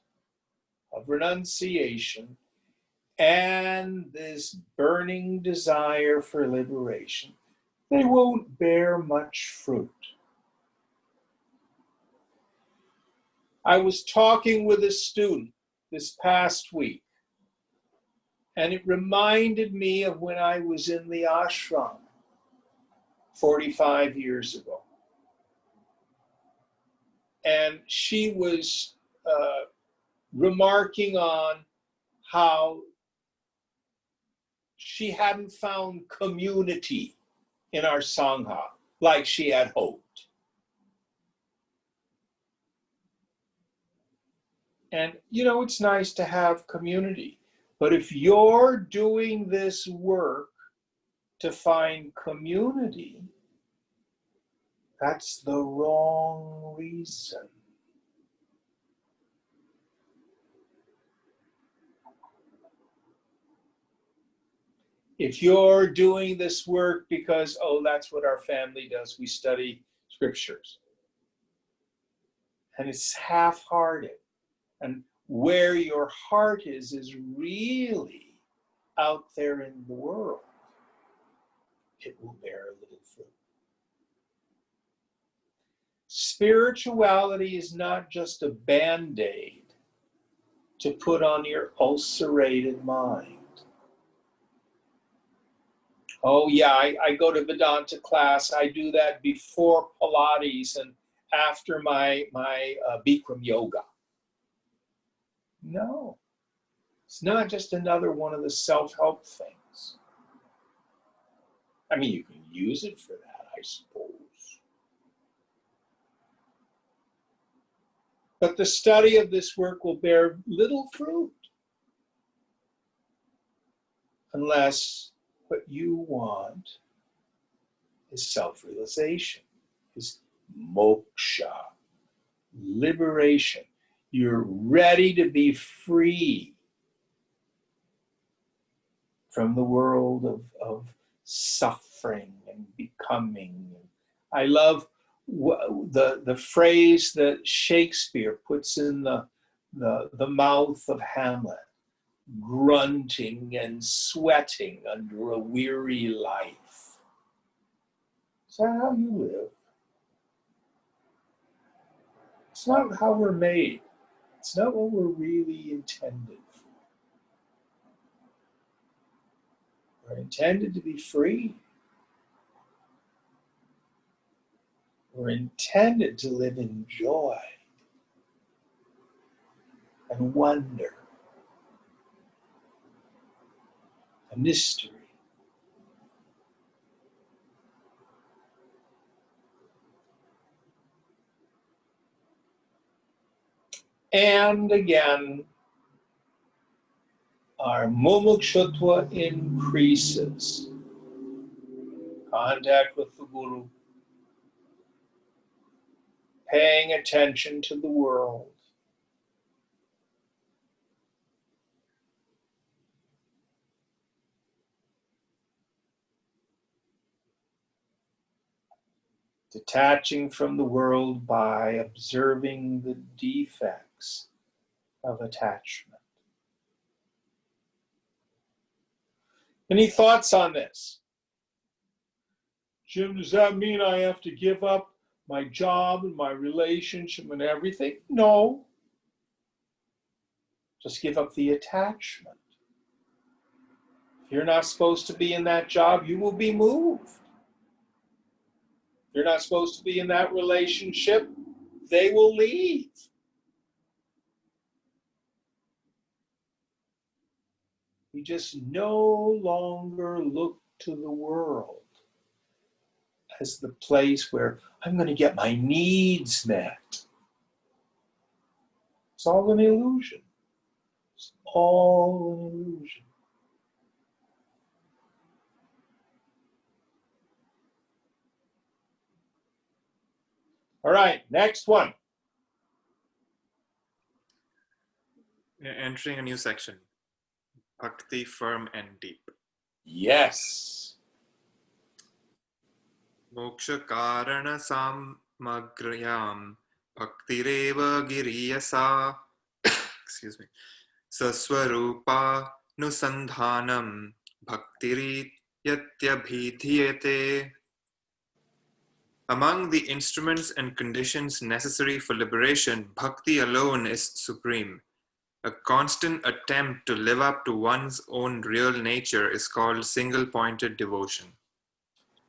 of renunciation, and this burning desire for liberation, they won't bear much fruit. I was talking with a student this past week, and it reminded me of when I was in the ashram 45 years ago. And she was remarking on how she hadn't found community in our Sangha like she had hoped. And, it's nice to have community. But if you're doing this work to find community, that's the wrong reason. If you're doing this work because, that's what our family does, we study scriptures, and it's half-hearted, and where your heart is really out there in the world, it will bear a little fruit. Spirituality is not just a band-aid to put on your ulcerated mind. Oh yeah, I go to Vedanta class. I do that before Pilates and after my Bikram yoga. No, it's not just another one of the self-help things. I mean, you can use it for that, I suppose. But the study of this work will bear little fruit unless what you want is self-realization, is moksha, liberation. You're ready to be free from the world of suffering and becoming. I love the phrase that Shakespeare puts in the mouth of Hamlet: grunting and sweating under a weary life. Is that how you live? It's not how we're made. It's not what we're really intended for. We're intended to be free. We're intended to live in joy and wonder, a mystery. And again, our mumukshutva increases. Contact with the Guru, paying attention to the world. Detaching from the world by observing the defects of attachment. Any thoughts on this? Jim, does that mean I have to give up my job and my relationship and everything? No. Just give up the attachment. If you're not supposed to be in that job, you will be moved. If you're not supposed to be in that relationship, they will leave. We just no longer look to the world as the place where I'm going to get my needs met. It's all an illusion. It's all an illusion. All right, next one. Entering a new section. Bhakti, firm and deep. Yes. Moksha karana samagrayam bhaktireva giriyasa. Excuse me. Saswarupa nusandhanam bhaktiri yatyabhidhyate. Among the instruments and conditions necessary for liberation, bhakti alone is supreme. A constant attempt to live up to one's own real nature is called single-pointed devotion.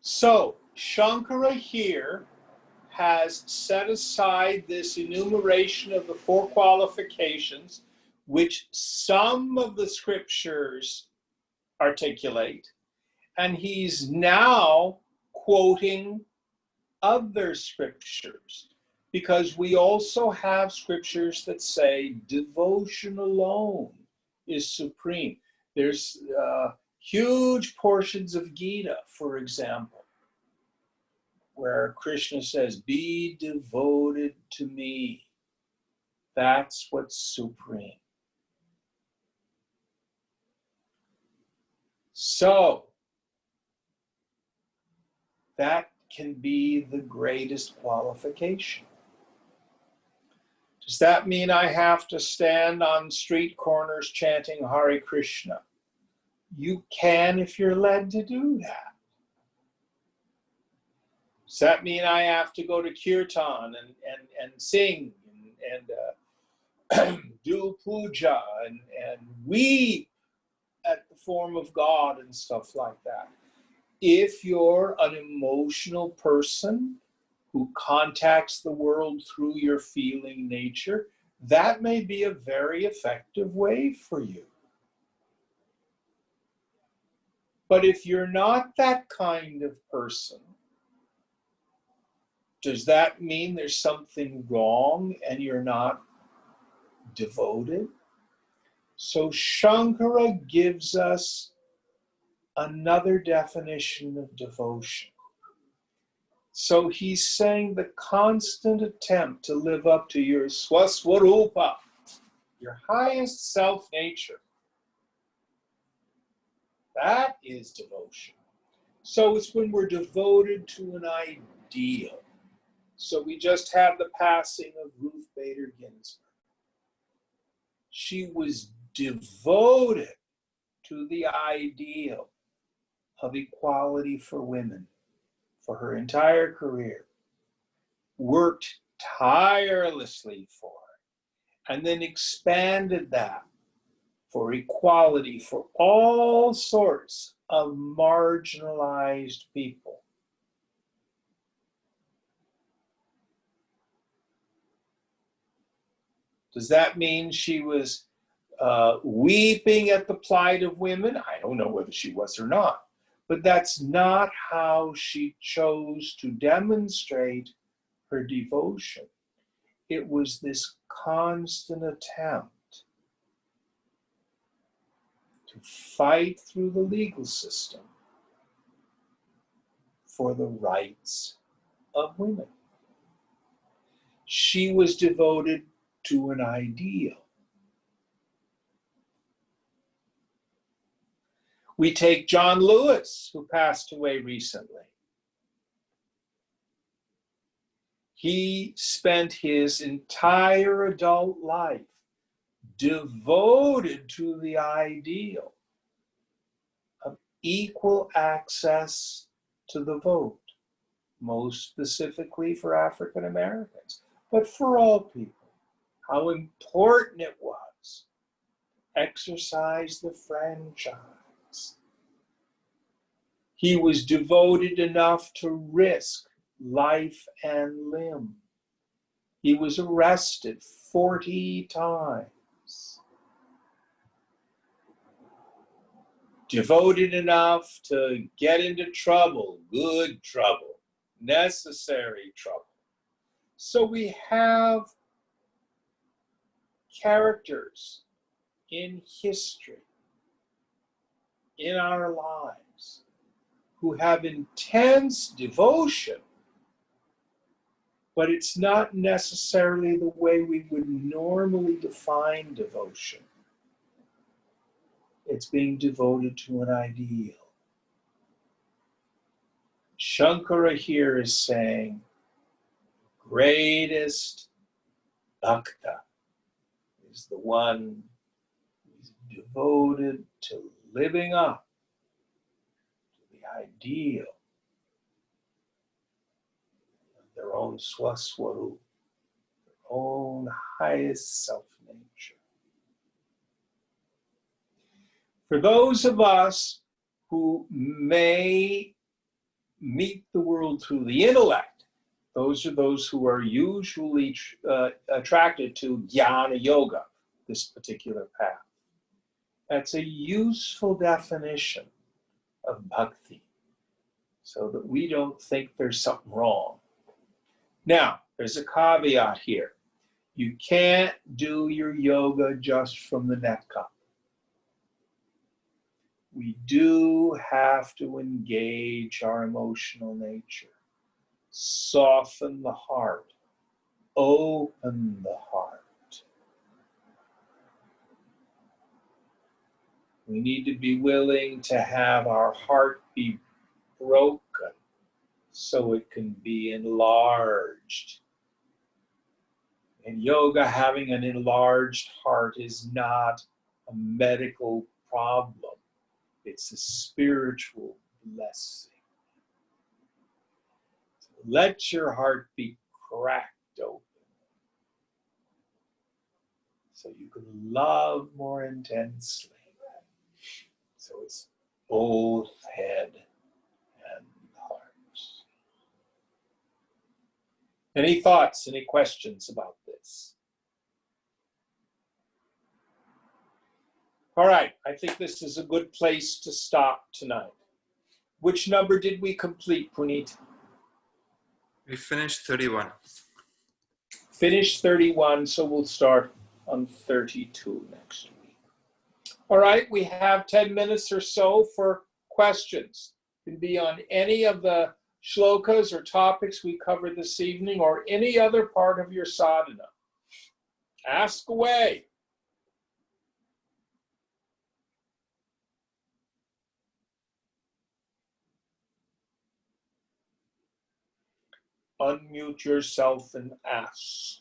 So, Shankara here has set aside this enumeration of the 4 qualifications, which some of the scriptures articulate, and he's now quoting other scriptures, because we also have scriptures that say devotion alone is supreme. There's huge portions of Gita, for example, where Krishna says, be devoted to me. That's what's supreme. So, that can be the greatest qualification. Does that mean I have to stand on street corners chanting Hare Krishna? You can if you're led to do that. Does that mean I have to go to kirtan and sing and do puja and weep at the form of God and stuff like that? If you're an emotional person who contacts the world through your feeling nature, that may be a very effective way for you. But if you're not that kind of person, does that mean there's something wrong and you're not devoted? So Shankara gives us another definition of devotion. So he's saying the constant attempt to live up to your swaswarupa, your highest self nature. That is devotion. So it's when we're devoted to an ideal. So we just had the passing of Ruth Bader Ginsburg. She was devoted to the ideal of equality for women for her entire career, worked tirelessly for it, and then expanded that for equality for all sorts of marginalized people. Does that mean she was weeping at the plight of women? I don't know whether she was or not, but that's not how she chose to demonstrate her devotion. It was this constant attempt to fight through the legal system for the rights of women. She was devoted to an ideal. We take John Lewis, who passed away recently. He spent his entire adult life devoted to the ideal of equal access to the vote, most specifically for African Americans, but for all people. How important it was to exercise the franchise. He was devoted enough to risk life and limb. He was arrested 40 times. Devoted enough to get into trouble, good trouble, necessary trouble. So we have characters in history, in our lives, who have intense devotion, but it's not necessarily the way we would normally define devotion. It's being devoted to an ideal. Shankara here is saying, greatest bhakta is the one who's devoted to living up to the ideal of their own swaswarup, their own highest self-nature. For those of us who may meet the world through the intellect, those are those who are usually attracted to jnana yoga, this particular path. That's a useful definition of bhakti, so that we don't think there's something wrong. Now, there's a caveat here. You can't do your yoga just from the neck up. We do have to engage our emotional nature, soften the heart, open the heart. We need to be willing to have our heart be broken so it can be enlarged. In yoga, having an enlarged heart is not a medical problem. It's a spiritual blessing. So let your heart be cracked open so you can love more intensely. So it's both head and heart. Any thoughts, any questions about this? All right, I think this is a good place to stop tonight. Which number did we complete, Puneet? We finished 31. Finish 31, so we'll start on 32 next week. All right, we have 10 minutes or so for questions. It can be on any of the shlokas or topics we covered this evening or any other part of your sadhana. Ask away. Unmute yourself and ask.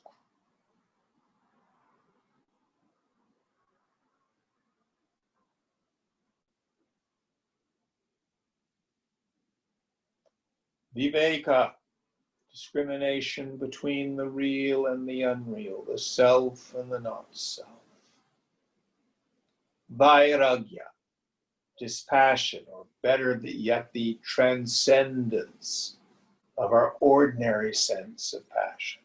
Viveka, discrimination between the real and the unreal, the self and the not self. Vairagya, dispassion, or better yet, the transcendence of our ordinary sense of passion.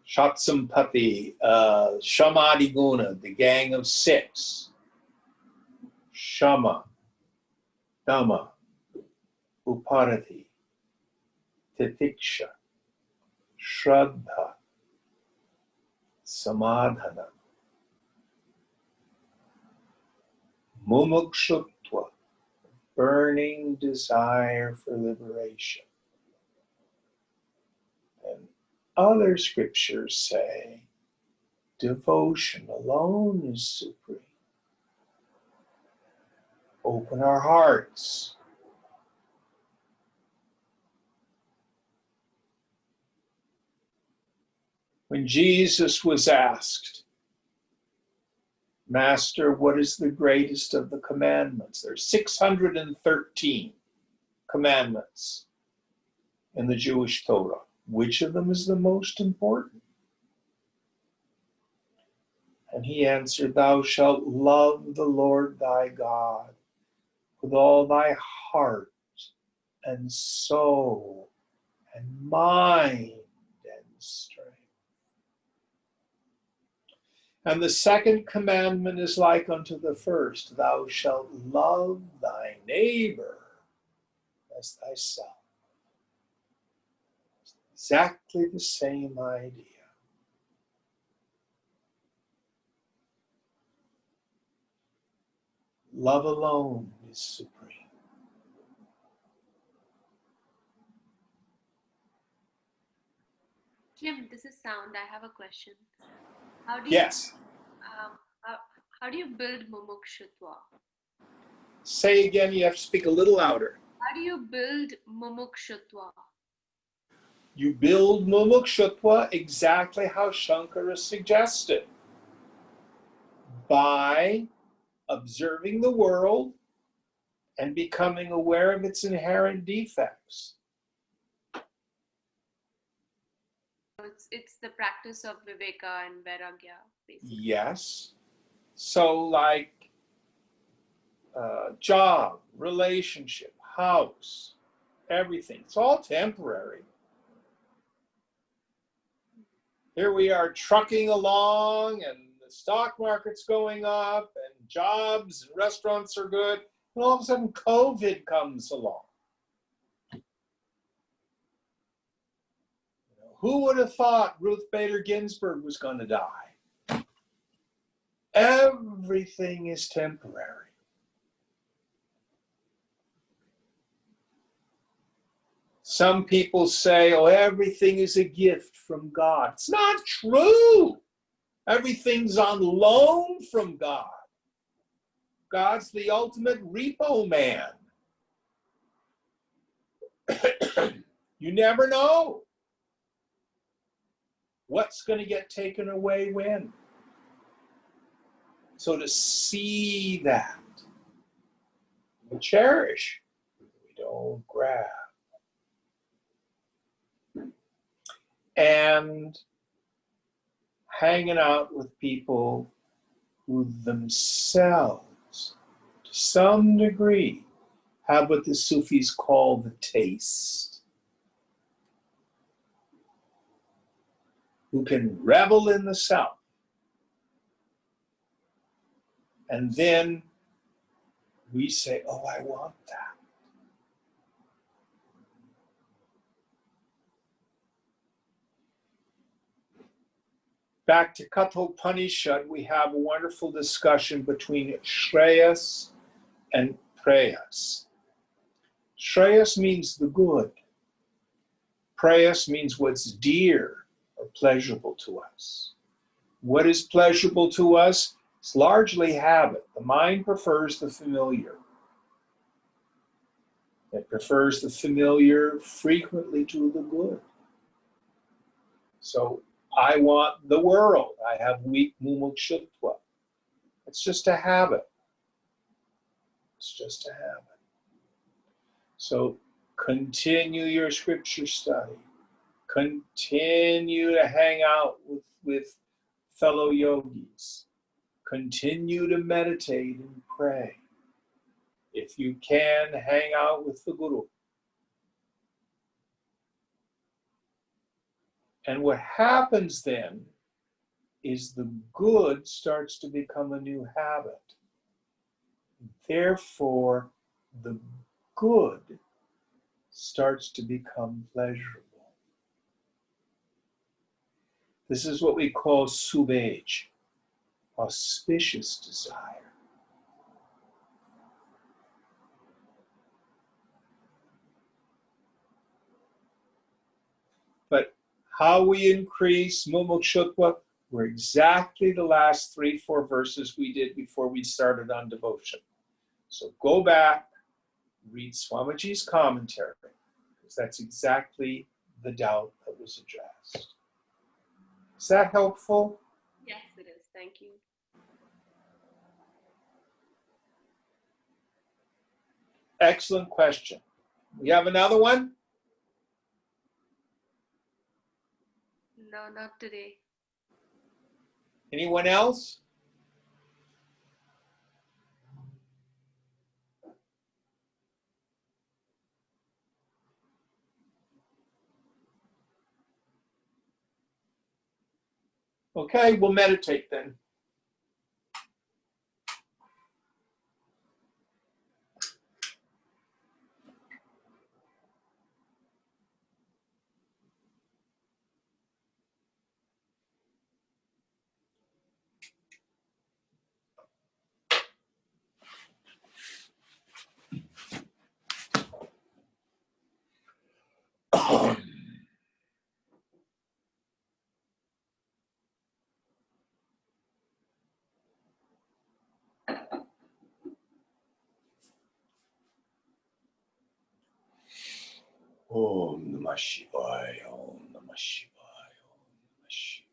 Shatsampati, Shamadiguna, the gang of six. Shama, Dhamma, Uparati, Titiksha, Shraddha, Samadhana, Mumukshutva, burning desire for liberation. And other scriptures say devotion alone is supreme. Open our hearts. When Jesus was asked, Master, what is the greatest of the commandments? There's 613 commandments in the Jewish Torah. Which of them is the most important? And he answered, Thou shalt love the Lord thy God with all thy heart and soul and mind and strength. And the second commandment is like unto the first, Thou shalt love thy neighbor as thyself. It's exactly the same idea. Love alone is supreme. Jim, this is Sound. I have a question. How do Yes. how do you build mumukshutva? Say again, you have to speak a little louder. How do you build mumukshutva? You build mumukshutva exactly how Shankara suggested. By observing the world and becoming aware of its inherent defects. It's the practice of Viveka and Vairagya, basically. Yes. So like job, relationship, house, everything. It's all temporary. Here we are trucking along and the stock market's going up and jobs and restaurants are good. And all of a sudden COVID comes along. Who would have thought Ruth Bader Ginsburg was going to die? Everything is temporary. Some people say, oh, everything is a gift from God. It's not true. Everything's on loan from God. God's the ultimate repo man. You never know what's going to get taken away when. So to see that, we cherish, we don't grab. And hanging out with people who themselves, to some degree, have what the Sufis call the taste. who can revel in the self. And then we say, oh, I want that. Back to Kathopanishad, we have a wonderful discussion between Shreyas and Preyas. Shreyas means the good. Preyas means what's dear or pleasurable to us. What is pleasurable to us? It's largely habit. The mind prefers the familiar. It prefers the familiar frequently to the good. So I want the world. I have weak mumukshutva. It's just a habit. It's just a habit. So continue your scripture study. Continue to hang out with fellow yogis. Continue to meditate and pray. If you can, hang out with the Guru. And what happens then is the good starts to become a new habit. Therefore, the good starts to become pleasurable. This is what we call subhaj, auspicious desire. But how we increase mumukshutva were exactly the last 3-4 verses we did before we started on devotion. So go back, read Swamiji's commentary, because that's exactly the doubt that was addressed. Is that helpful? Yes, it is. Thank you. Excellent question. We have another one? No, not today. Anyone else? Okay, we'll meditate then. Om Namah Shivaya, Om Namah Shivaya, Om Namah Shivaya.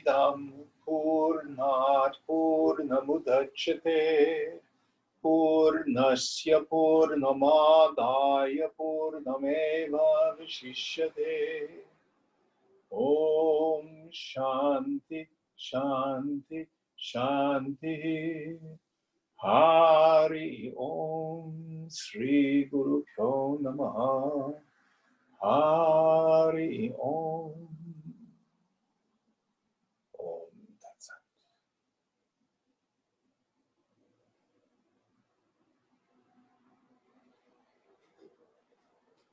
Purnamidam Purnat Purnamudachyate Purnasya Purnamadaya Purnameva Vishishyate. Om Shanti Shanti Shanti. Hari Om Sri Guru Pyo Namaha. Hari Om. Om Tat Sat.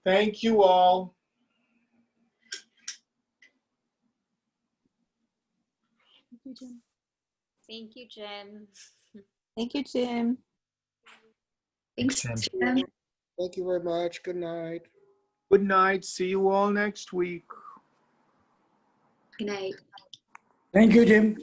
Thank you all. Thank you, Jim. Thank you, Jim. Thanks, Jim. Jim. Thank you very much. Good night. Good night. See you all next week. Good night. Thank you, Jim.